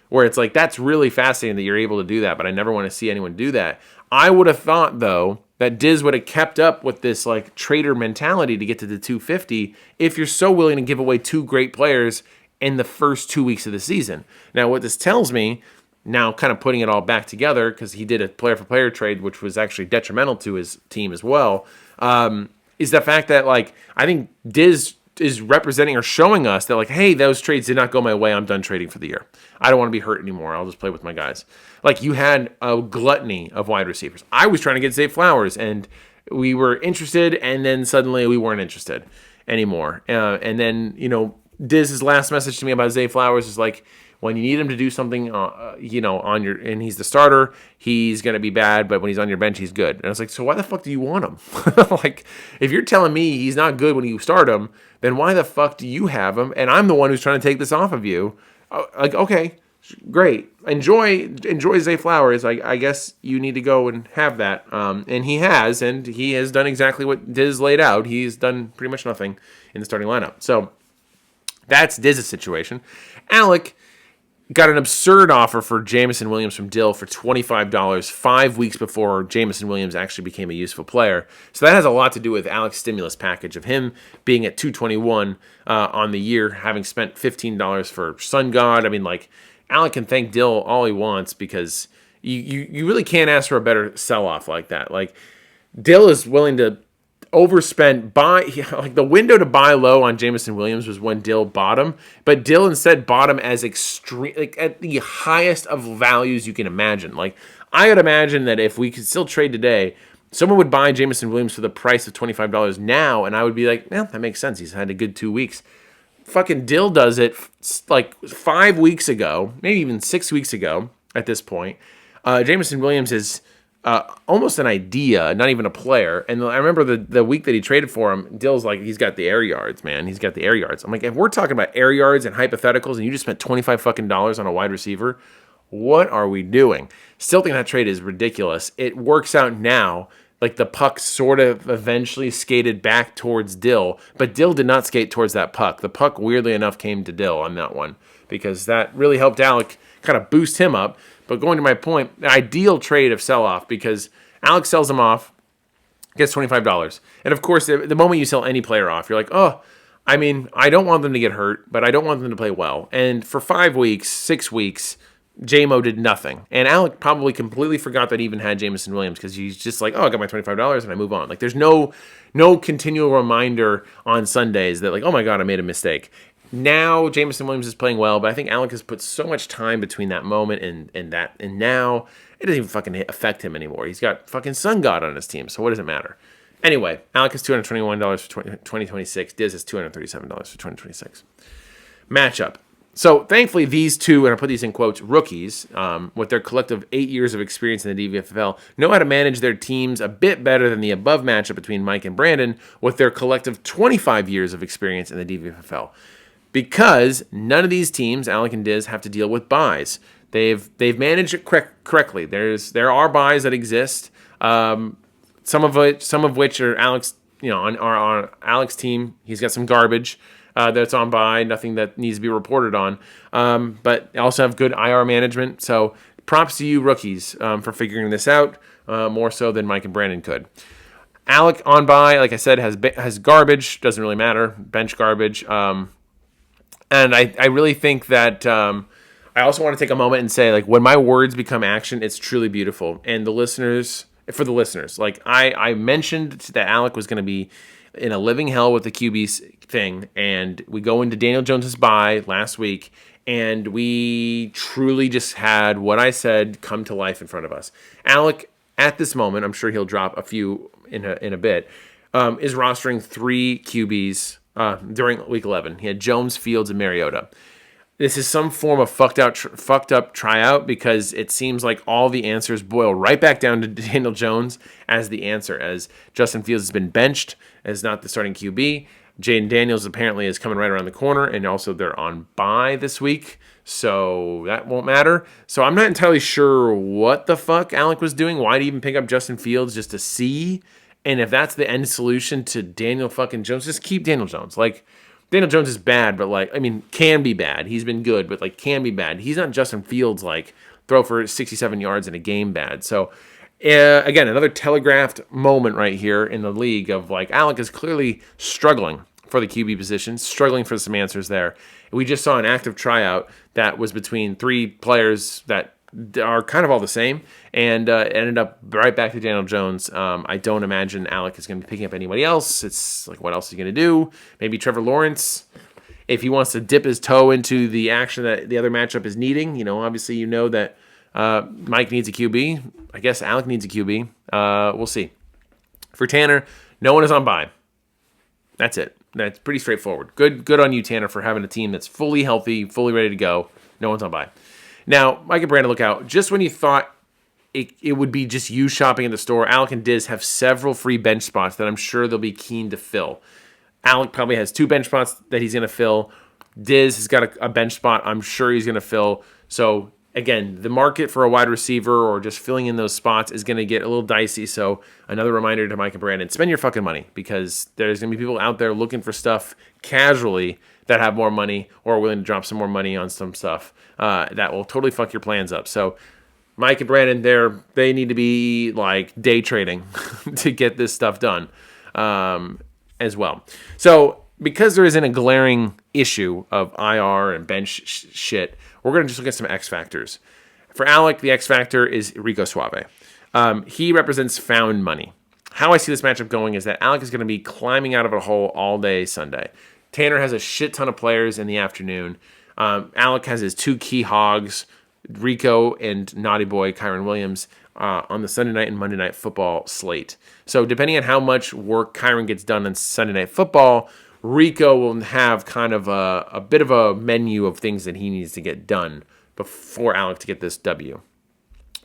where it's that's really fascinating that you're able to do that, but I never want to see anyone do that. I would have thought, though, that Diz would have kept up with this trader mentality to get to the 250 if you're so willing to give away 2 great players in the first 2 weeks of the season. Now, what this tells me, now kind of putting it all back together, because he did a player-for-player trade, which was actually detrimental to his team as well, is the fact that, I think Diz is representing or showing us that, hey, those trades did not go my way. I'm done trading for the year. I don't want to be hurt anymore. I'll just play with my guys. You had a gluttony of wide receivers. I was trying to get Zay Flowers, and we were interested, and then suddenly we weren't interested anymore. And then, Diz's last message to me about Zay Flowers is when you need him to do something, and he's the starter, he's going to be bad, but when he's on your bench, he's good. And I was so why the fuck do you want him? If you're telling me he's not good when you start him, then why the fuck do you have him? And I'm the one who's trying to take this off of you. Okay, great. Enjoy Zay Flowers. I guess you need to go and have that. And he has done exactly what Diz laid out. He's done pretty much nothing in the starting lineup. So that's Diz's situation. Alec got an absurd offer for Jameson Williams from Dill for $25 5 weeks before Jameson Williams actually became a useful player. So that has a lot to do with Alec's stimulus package of him being at $221 on the year, having spent $15 for Sun God. Alec can thank Dill all he wants, because you really can't ask for a better sell-off like that. Dill is willing to overspent. The window to buy low on Jameson Williams was when Dill bought him, but Dill instead bought him as extreme, at the highest of values you can imagine. I would imagine that if we could still trade today, someone would buy Jameson Williams for the price of $25 now, and I would be that makes sense. He's had a good 2 weeks. Fucking Dill does it 5 weeks ago, maybe even 6 weeks ago at this point. Jameson Williams is almost an idea, not even a player. And I remember the week that he traded for him, Dill's he's got the air yards, man. He's got the air yards. I'm if we're talking about air yards and hypotheticals and you just spent $25 fucking on a wide receiver, what are we doing? Still think that trade is ridiculous. It works out now. The puck sort of eventually skated back towards Dill, but Dill did not skate towards that puck. The puck, weirdly enough, came to Dill on that one, because that really helped Alec kind of boost him up. But going to my point, the ideal trade of sell-off, because Alex sells him off, gets $25. And of course, the moment you sell any player off, you're I don't want them to get hurt, but I don't want them to play well. And for 5 weeks, 6 weeks, J-Mo did nothing. And Alec probably completely forgot that he even had Jameson Williams, because he's just I got my $25 and I move on. There's no continual reminder on Sundays that oh my God, I made a mistake. Now Jameson Williams is playing well, but I think Alec has put so much time between that moment and now it doesn't even fucking affect him anymore. He's got fucking Sun God on his team, so what does it matter? Anyway, Alec has $221 for 2026. Diz has $237 for 2026. Matchup. So thankfully, these two, and I put these in quotes, rookies, with their collective 8 years of experience in the DVFL, know how to manage their teams a bit better than the above matchup between Mike and Brandon, with their collective 25 years of experience in the DVFL. Because none of these teams, Alec and Diz, have to deal with buys. They've managed it correctly. There are buys that exist. Some of which are Alex. On Alex's team, he's got some garbage that's on buy, nothing that needs to be reported on. But also have good IR management. So props to you rookies for figuring this out more so than Mike and Brandon could. Alec on buy, like I said, has garbage. Doesn't really matter. Bench garbage. And I really think that I also want to take a moment and say, when my words become action, it's truly beautiful. And for the listeners, I mentioned that Alec was going to be in a living hell with the QB thing, and we go into Daniel Jones's bye last week, and we truly just had what I said come to life in front of us. Alec at this moment, I'm sure he'll drop a few in a bit, is rostering 3 QBs during Week 11. He had Jones, Fields, and Mariota. This is some form of fucked up tryout because it seems like all the answers boil right back down to Daniel Jones as the answer, as Justin Fields has been benched as not the starting QB. Jaden Daniels apparently is coming right around the corner, and also they're on bye this week, so that won't matter. So I'm not entirely sure what the fuck Alec was doing. Why did he even pick up Justin Fields just to see? And if that's the end solution to Daniel fucking Jones, just keep Daniel Jones. Like, Daniel Jones is bad, but can be bad. He's been good, but can be bad. He's not Justin Fields, throw for 67 yards in a game bad. So, again, another telegraphed moment right here in the league of Alec is clearly struggling for the QB position, struggling for some answers there. We just saw an active tryout that was between 3 players that are kind of all the same, and ended up right back to Daniel Jones. I don't imagine Alec is going to be picking up anybody else. It's what else is he going to do? Maybe Trevor Lawrence, if he wants to dip his toe into the action that the other matchup is needing. Obviously that Mike needs a QB. I guess Alec needs a QB. We'll see. For Tanner, no one is on bye. That's it. That's pretty straightforward. Good on you, Tanner, for having a team that's fully healthy, fully ready to go. No one's on bye. Now, Mike and Brandon, look out. Just when you thought it would be just you shopping in the store, Alec and Diz have several free bench spots that I'm sure they'll be keen to fill. Alec probably has 2 bench spots that he's going to fill. Diz has got a bench spot I'm sure he's going to fill. So, again, the market for a wide receiver or just filling in those spots is going to get a little dicey. So, another reminder to Mike and Brandon, spend your fucking money, because there's going to be people out there looking for stuff casually that have more money or are willing to drop some more money on some stuff that will totally fuck your plans up. So Mike and Brandon, they need to be day trading to get this stuff done as well. So because there isn't a glaring issue of IR and bench shit, we're going to just look at some X factors. For Alec, the X factor is Rico Suave. He represents found money. How I see this matchup going is that Alec is going to be climbing out of a hole all day Sunday. Tanner has a shit ton of players in the afternoon. Alec has his 2 key hogs, Rico and Naughty Boy Kyron Williams, on the Sunday night and Monday night football slate. So depending on how much work Kyron gets done on Sunday night football, Rico will have kind of a bit of a menu of things that he needs to get done before Alec to get this W.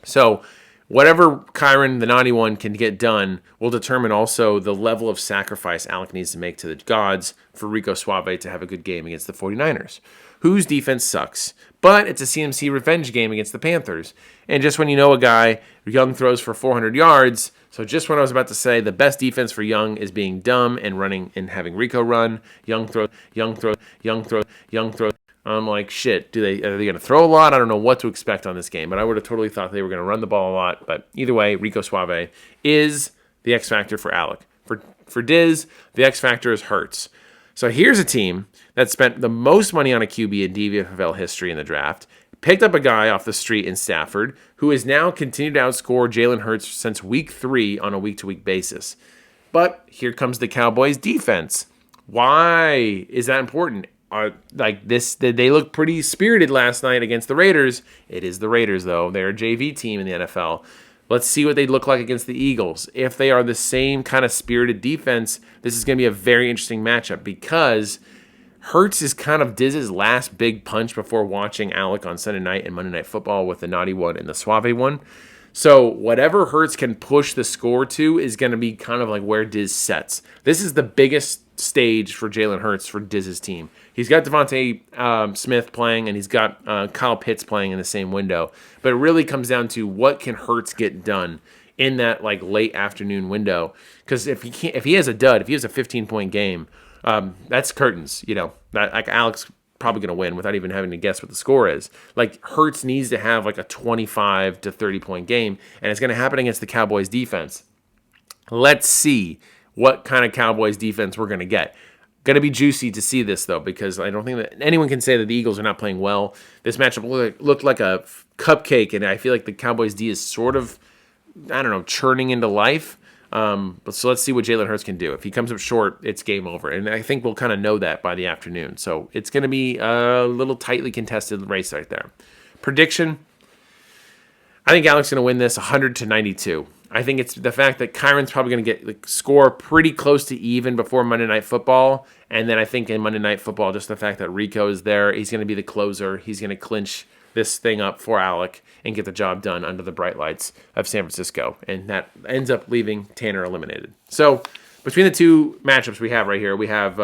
So whatever Kyron, the naughty one, can get done will determine also the level of sacrifice Alec needs to make to the gods for Rico Suave to have a good game against the 49ers, whose defense sucks. But it's a CMC revenge game against the Panthers. And just when you know a guy, Young throws for 400 yards, so just when I was about to say the best defense for Young is being dumb and running and having Rico run, Young throw. I'm like, shit, are they going to throw a lot? I don't know what to expect on this game, but I would have totally thought they were going to run the ball a lot. But either way, Rico Suave is the X factor for Alec. For Diz, the X factor is Hurts. So here's a team that spent the most money on a QB in DVFL history in the draft, picked up a guy off the street in Stafford, who has now continued to outscore Jalen Hurts since week 3 on a week-to-week basis. But here comes the Cowboys defense. Why is that important? They look pretty spirited last night against the Raiders. It is the Raiders, though. They're a JV team in the NFL. Let's see what they look like against the Eagles. If they are the same kind of spirited defense, this is going to be a very interesting matchup because Hurts is kind of Diz's last big punch before watching Alec on Sunday night and Monday Night Football with the naughty one and the suave one. So whatever Hurts can push the score to is going to be kind of like where Diz sets. This is the biggest stage for Jalen Hurts for Diz's team. He's got Devontae Smith playing, and he's got Kyle Pitts playing in the same window. But it really comes down to what can Hurts get done in that late afternoon window. Because if he has a 15-point game, that's curtains. Alex probably going to win without even having to guess what the score is. Hurts needs to have a 25 to 30-point game, and it's going to happen against the Cowboys defense. Let's see what kind of Cowboys defense we're going to get. Going to be juicy to see this, though, because I don't think that anyone can say that the Eagles are not playing well. This matchup looked like a cupcake, and I feel like the Cowboys D is sort of, churning into life. So let's see what Jalen Hurts can do. If he comes up short, it's game over. And I think we'll kind of know that by the afternoon. So it's going to be a little tightly contested race right there. Prediction, I think Alec's going to win this 100-92. I think it's the fact that Kyron's probably going to get score pretty close to even before Monday Night Football. And then I think in Monday Night Football, just the fact that Rico is there, he's going to be the closer. He's going to clinch this thing up for Alec and get the job done under the bright lights of San Francisco. And that ends up leaving Tanner eliminated. So between the two matchups we have right here, we have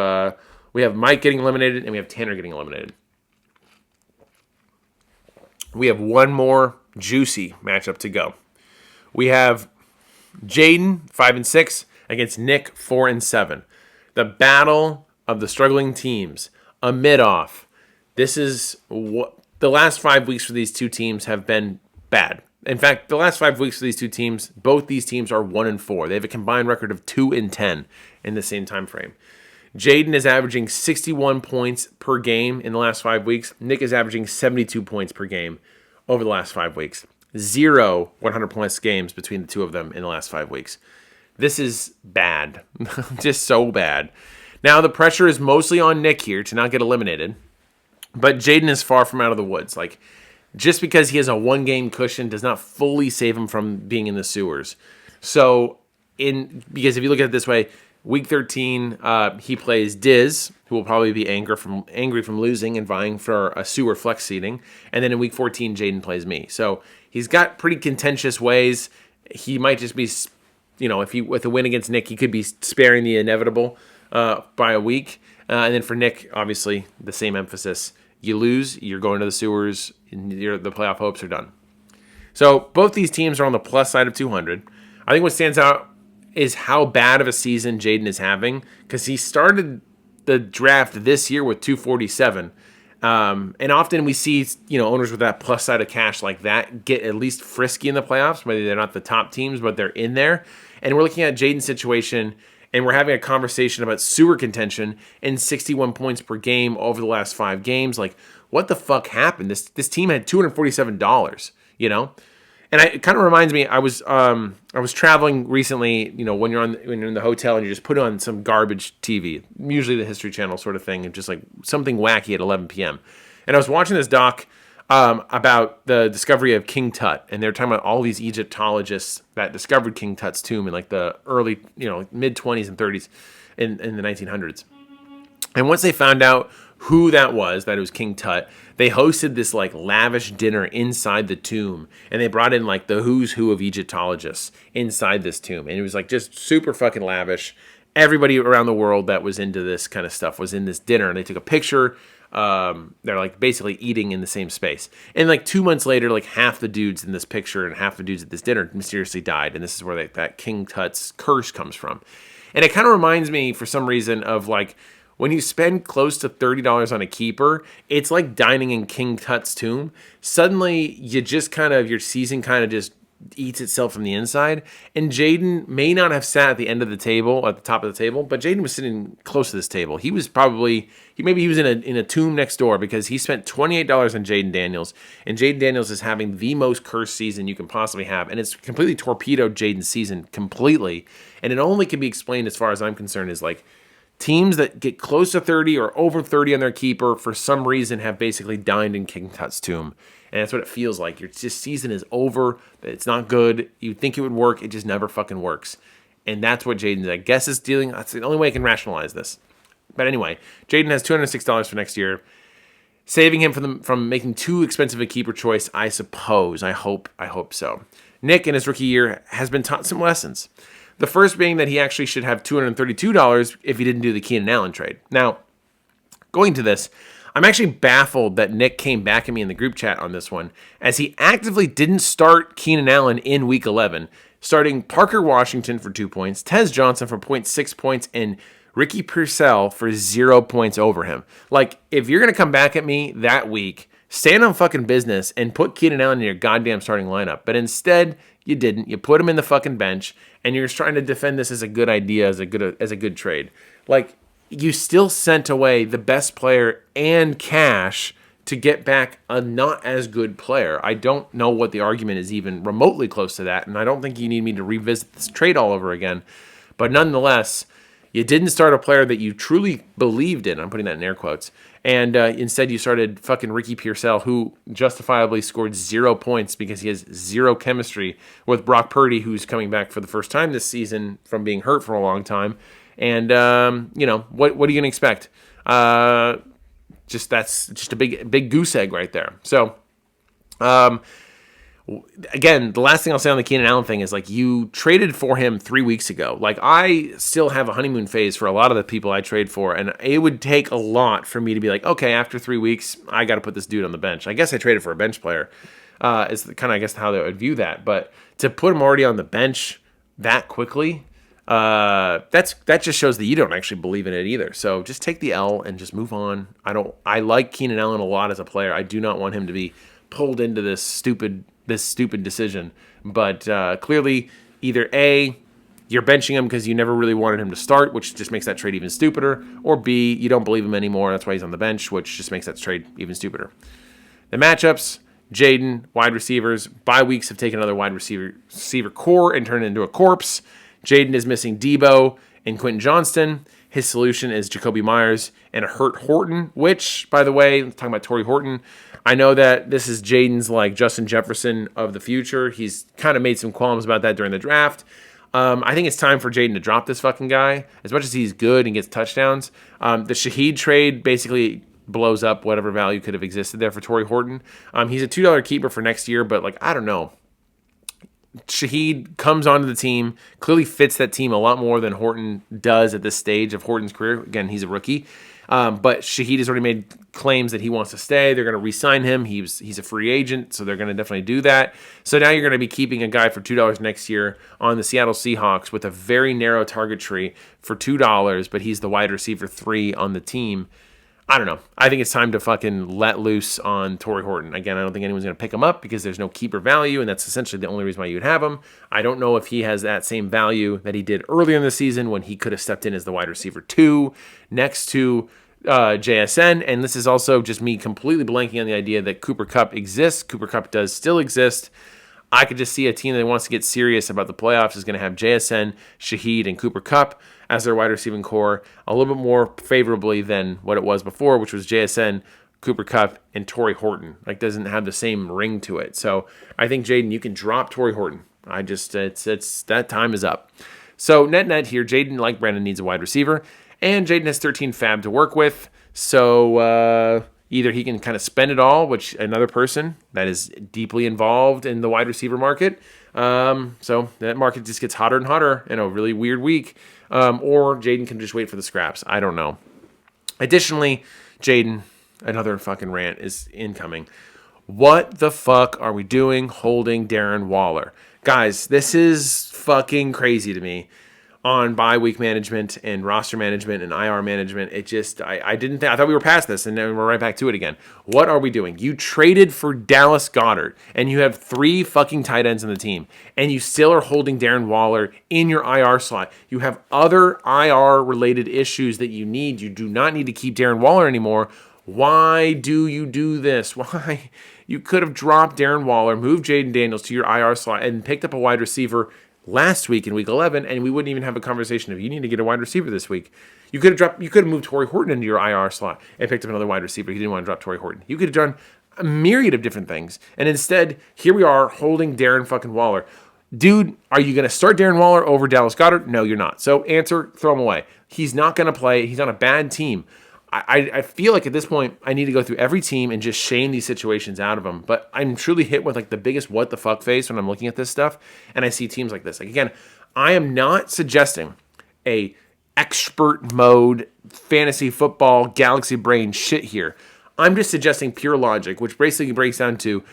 Mike getting eliminated and we have Tanner getting eliminated. We have one more juicy matchup to go. We have Jaden 5-6 against Nick 4-7. The battle of the struggling teams. A mid-off. This is what the last 5 weeks for these two teams have been bad. In fact, the last 5 weeks for these two teams, both these teams are 1-4. They have a combined record of 2-10 in the same time frame. Jaden is averaging 61 points per game in the last 5 weeks. Nick is averaging 72 points per game over the last 5 weeks. 0 100-plus games between the two of them in the last 5 weeks. This is bad. Just so bad. Now, the pressure is mostly on Nick here to not get eliminated. But Jaden is far from out of the woods. Like, just because he has a 1-game cushion does not fully save him from being in the sewers. So, because if you look at it this way, Week 13, he plays Diz, who will probably be angry from losing and vying for a sewer flex seating. And then in Week 14, Jaden plays me. So he's got pretty contentious ways. He might just be, with a win against Nick, he could be sparing the inevitable by a week. And then for Nick, obviously, the same emphasis. You lose, you're going to the sewers, and the playoff hopes are done. So both these teams are on the plus side of 200. I think what stands out is how bad of a season Jaden is having, because he started the draft this year with 247. And often we see, owners with that plus side of cash like that get at least frisky in the playoffs, whether they're not the top teams, but they're in there. And we're looking at Jaden's situation, and we're having a conversation about sewer contention and 61 points per game over the last 5 games. Like, what the fuck happened? This team had $247, And it kind of reminds me, I was traveling recently, when you're in the hotel and you just put on some garbage TV, usually the History Channel sort of thing, and just like something wacky at 11 p.m. And I was watching this doc about the discovery of King Tut, and they're talking about all these Egyptologists that discovered King Tut's tomb in like the early, mid-20s and 30s in the 1900s. And once they found out who that it was King Tut, they hosted this like lavish dinner inside the tomb, and they brought in like the who's who of Egyptologists inside this tomb, and it was like just super fucking lavish. Everybody around the world that was into this kind of stuff was in this dinner, and they took a picture. They're like basically eating in the same space, and like 2 months later, like half the dudes in this picture and half the dudes at this dinner mysteriously died, and this is where that King Tut's curse comes from. And it kind of reminds me for some reason of like, when you spend close to $30 on a keeper, it's like dining in King Tut's tomb. Suddenly, your season kind of just eats itself from the inside. And Jaden may not have sat at the end of the table, at the top of the table, but Jaden was sitting close to this table. He was maybe was in a tomb next door, because he spent $28 on Jaden Daniels. And Jaden Daniels is having the most cursed season you can possibly have. And it's completely torpedoed Jaden's season completely. And it only can be explained, as far as I'm concerned, is like, teams that get close to 30 or over 30 on their keeper for some reason have basically dined in King Tut's tomb. And that's what it feels like. Your season is over. It's not good. You think it would work. It just never fucking works. And that's what Jaden, I guess, is dealing. That's the only way I can rationalize this. But anyway, Jaden has $206 for next year, saving him from making too expensive a keeper choice, I suppose. I hope so. Nick, in his rookie year, has been taught some lessons. The first being that he actually should have $232 if he didn't do the Keenan Allen trade. Now, going to this, I'm actually baffled that Nick came back at me in the group chat on this one, as he actively didn't start Keenan Allen in Week 11, starting Parker Washington for 2 points, Tez Johnson for 0.6 points, and Ricky Purcell for 0 points over him. Like, if you're going to come back at me that week, stand on fucking business and put Keenan Allen in your goddamn starting lineup. But instead, you didn't. You put him in the fucking bench, and you're trying to defend this as a good idea, as a good trade. Like, you still sent away the best player and cash to get back a not as good player. I don't know what the argument is even remotely close to that, and I don't think you need me to revisit this trade all over again. But nonetheless, You didn't start a player that you truly believed in. I'm putting that in air quotes. And instead you started fucking Ricky Pearsall, who justifiably scored 0 points because he has zero chemistry with Brock Purdy, who's coming back for the first time this season from being hurt for a long time. And, what are you going to expect? That's just a big goose egg right there. So, again, the last thing I'll say on the Keenan Allen thing is, like, you traded for him 3 weeks ago. Like, I still have a honeymoon phase for a lot of the people I trade for, and it would take a lot for me to be like, okay, after 3 weeks, I got to put this dude on the bench. I guess I traded for a bench player, is kind of, I guess, how they would view that. But to put him already on the bench that quickly, that just shows that you don't actually believe in it either. So just take the L and just move on. I like Keenan Allen a lot as a player. I do not want him to be pulled into this stupid decision. But clearly, either A, you're benching him because you never really wanted him to start, which just makes that trade even stupider, or B, you don't believe him anymore, that's why he's on the bench, which just makes that trade even stupider. The matchups, Jaden, wide receivers, bye weeks have taken another wide receiver core and turned it into a corpse. Jaden is missing Debo and Quentin Johnston. His solution is Jacoby Myers and a hurt Horton, which, by the way, talking about Torrey Horton, I know that this is Jaden's like Justin Jefferson of the future. He's kind of made some qualms about that during the draft. I think it's time for Jaden to drop this fucking guy. As much as he's good and gets touchdowns, the Shaheed trade basically blows up whatever value could have existed there for Torrey Horton. He's a $2 keeper for next year, but like, I don't know. Shaheed comes onto the team, clearly fits that team a lot more than Horton does at this stage of Horton's career. Again, he's a rookie. But Shaheed has already made claims that he wants to stay. They're going to re-sign him. He's a free agent, so they're going to definitely do that. So now you're going to be keeping a guy for $2 next year on the Seattle Seahawks with a very narrow target tree for $2, but he's the wide receiver 3 on the team. I don't know. I think it's time to fucking let loose on Torrey Horton. Again, I don't think anyone's going to pick him up because there's no keeper value, and that's essentially the only reason why you would have him. I don't know if he has that same value that he did earlier in the season when he could have stepped in as the wide receiver 2 next to JSN. And this is also just me completely blanking on the idea that Cooper Kupp exists. Cooper Kupp does still exist. I could just see a team that wants to get serious about the playoffs is going to have JSN, Shaheed, and Cooper Kupp as their wide receiving core a little bit more favorably than what it was before, which was JSN, Cooper Kupp, and Torrey Horton. Like, doesn't have the same ring to it. So I think, Jaden, you can drop Torrey Horton. It's that time is up. So net here, Jaden, like Brandon, needs a wide receiver, and Jaden has 13 fab to work with. So either he can kind of spend it all, which another person that is deeply involved in the wide receiver market. So that market just gets hotter and hotter in a really weird week. Or Jaden can just wait for the scraps. I don't know. Additionally, Jaden, another fucking rant is incoming. What the fuck are we doing holding Darren Waller? Guys, this is fucking crazy to me. On bye week management and roster management and IR management, it just, I thought we were past this, and then we're right back to it again. What are we doing? You traded for Dallas Goedert, and you have 3 fucking tight ends in the team, and you still are holding Darren Waller in your IR slot. You have other IR-related issues that you need. You do not need to keep Darren Waller anymore. Why do you do this? Why? You could have dropped Darren Waller, moved Jaden Daniels to your IR slot, and picked up a wide receiver last week in week 11, and we wouldn't even have a conversation of you need to get a wide receiver this week. You could have moved Torrey Horton into your IR slot and picked up another wide receiver. You didn't want to drop Torrey Horton. You could have done a myriad of different things. And instead, here we are holding Darren fucking Waller. Dude, are you going to start Darren Waller over Dallas Goedert? No, you're not. So answer, throw him away. He's not going to play. He's on a bad team. I feel like at this point, I need to go through every team and just shame these situations out of them. But I'm truly hit with like the biggest what the fuck face when I'm looking at this stuff. And I see teams like this. Like, again, I am not suggesting a expert mode fantasy football galaxy brain shit here. I'm just suggesting pure logic, which basically breaks down to,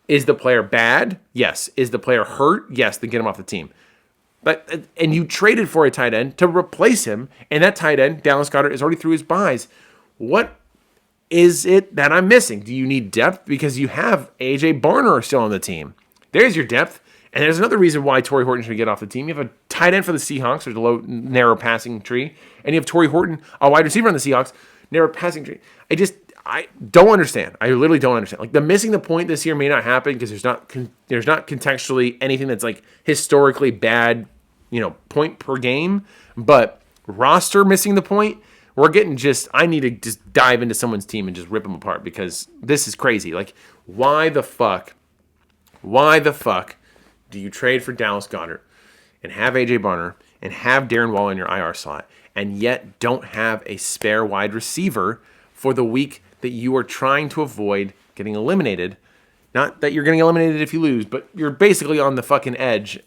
is the player bad? Yes. Is the player hurt? Yes. Then get him off the team. And you traded for a tight end to replace him, and that tight end, Dallas Goedert, is already through his buys. What is it that I'm missing? Do you need depth? Because you have A.J. Barner still on the team. There's your depth. And there's another reason why Torrey Horton should get off the team. You have a tight end for the Seahawks. There's a low, narrow passing tree. And you have Torrey Horton, a wide receiver on the Seahawks, narrow passing tree. I don't understand. I literally don't understand. Like, the missing the point this year may not happen because there's not contextually anything that's like historically bad, point per game. But roster missing the point, we're getting I need to just dive into someone's team and just rip them apart because this is crazy. Like, why the fuck do you trade for Dallas Goedert and have A.J. Barner and have Darren Waller in your IR slot and yet don't have a spare wide receiver for the week that you are trying to avoid getting eliminated? Not that you're getting eliminated if you lose, but you're basically on the fucking edge.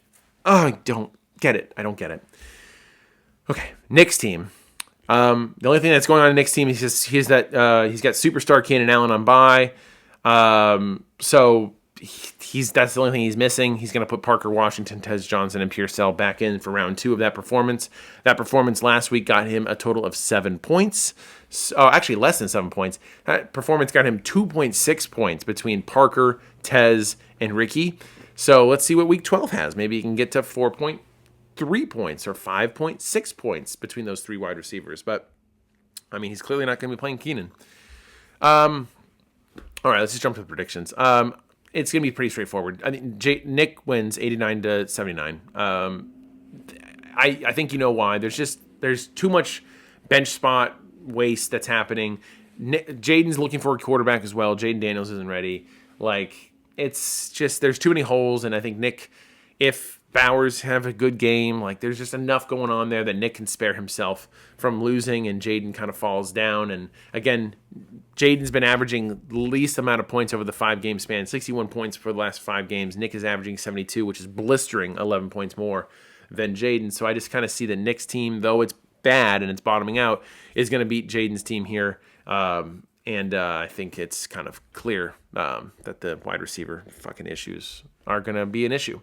Oh, I don't get it. Okay, Nick's team. The only thing that's going on in Nick's team is he's got superstar Keenan Allen on bye. So that's the only thing he's missing. He's going to put Parker Washington, Tez Johnson, and Pierce Sell back in for round 2 of that performance. That performance last week got him a total of 7 points. Actually, less than 7 points. That performance got him 2.6 points between Parker, Tez, and Ricky. So let's see what week 12 has. Maybe he can get to 4.3 points or 5.6 points between those 3 wide receivers. But, I mean, he's clearly not going to be playing Keenan. All right, let's just jump to the predictions. It's going to be pretty straightforward. I think Nick wins 89-79. I think you know why. There's too much bench spot waste that's happening. Jaden's looking for a quarterback as well. Jaden Daniels isn't ready. Like, it's just there's too many holes, and I think Nick, if Bowers have a good game, like there's just enough going on there that Nick can spare himself from losing, and Jaden kind of falls down. And again, Jaden's been averaging the least amount of points over the 5-game span, 61 points for the last 5 games. Nick is averaging 72, which is blistering 11 points more than Jaden. So I just kind of see the Nick's team, though it's bad and it's bottoming out, is going to beat Jaden's team here. And I think it's kind of clear that the wide receiver fucking issues are going to be an issue.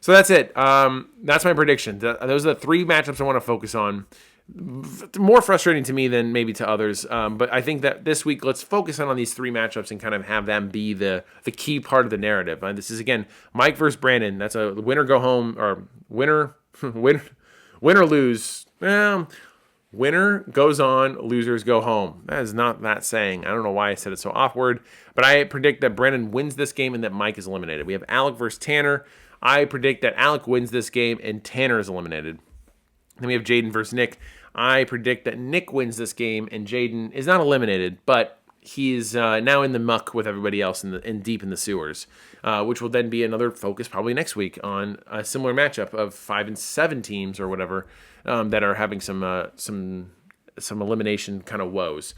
So that's it. That's my prediction. Those are the 3 matchups I want to focus on. More frustrating to me than maybe to others. But I think that this week, let's focus on these 3 matchups and kind of have them be the key part of the narrative. This is, again, Mike versus Brandon. That's a winner go home, or winner lose. Winner goes on, losers go home. That is not that saying. I don't know why I said it so awkward. But I predict that Brandon wins this game and that Mike is eliminated. We have Alec versus Tanner. I predict that Alec wins this game and Tanner is eliminated. Then we have Jaden versus Nick. I predict that Nick wins this game and Jaden is not eliminated, but he's now in the muck with everybody else and deep in the sewers, which will then be another focus probably next week on a similar matchup of 5 and 7 teams or whatever that are having some elimination kind of woes.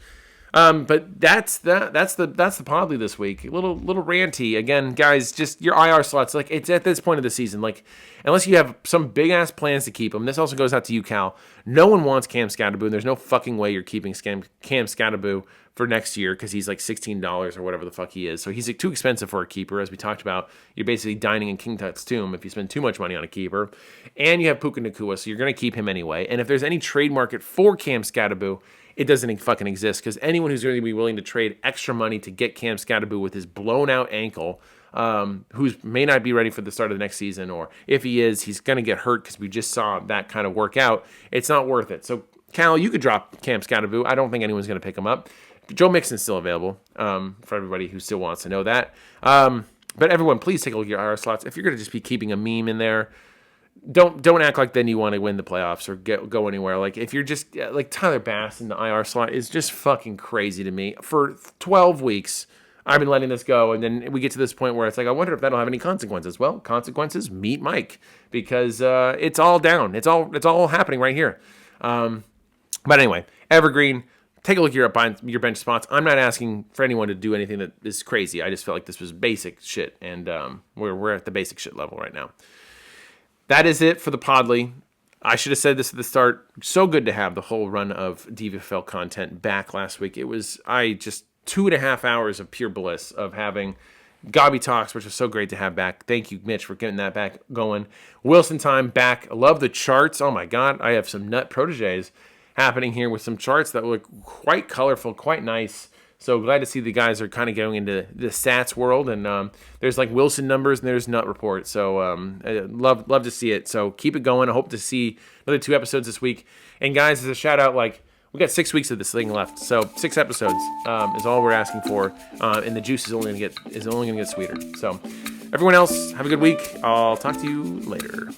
But that's the Podly this week. A little ranty again, guys. Just your IR slots. Like, it's at this point of the season. Like, unless you have some big ass plans to keep them. This also goes out to you, Cal. No one wants Cam Scatterboo. And there's no fucking way you're keeping Cam Scatterboo for next year because he's like $16 or whatever the fuck he is. So he's like too expensive for a keeper, as we talked about. You're basically dining in King Tut's tomb if you spend too much money on a keeper. And you have Puka Nacua, so you're going to keep him anyway. And if there's any trade market for Cam Scatterboo, it doesn't fucking exist, because anyone who's going to be willing to trade extra money to get Cam Scatterboo with his blown out ankle, who may not be ready for the start of the next season, or if he is, he's going to get hurt because we just saw that kind of work out. It's not worth it. So, Cal, you could drop Cam Scatterboo. I don't think anyone's going to pick him up. Joe Mixon's still available for everybody who still wants to know that. But everyone, please take a look at your IR slots. If you're going to just be keeping a meme in there, don't act like then you want to win the playoffs or go anywhere. Like, if you're just like Tyler Bass in the IR slot is just fucking crazy to me. For 12 weeks, I've been letting this go, and then we get to this point where it's like, I wonder if that'll have any consequences. Well, consequences, meet Mike, because it's all down. It's all happening right here. But anyway, Evergreen, take a look at your bench spots. I'm not asking for anyone to do anything that is crazy. I just felt like this was basic shit, and we're at the basic shit level right now. That is it for the Podly. I should have said this at the start. So good to have the whole run of DVFL content back last week. It was just 2.5 hours of pure bliss of having Gobby Talks, which was so great to have back. Thank you, Mitch, for getting that back going. Wilson Time back. I love the charts. Oh my God, I have some nut proteges happening here with some charts that look quite colorful, quite nice. So glad to see the guys are kind of going into the stats world, and there's like Wilson numbers and there's nut report. So I love to see it. So keep it going. I hope to see another 2 episodes this week. And guys, as a shout out, like, we got 6 weeks of this thing left. So 6 episodes is all we're asking for, and the juice is only gonna get sweeter. So everyone else, have a good week. I'll talk to you later.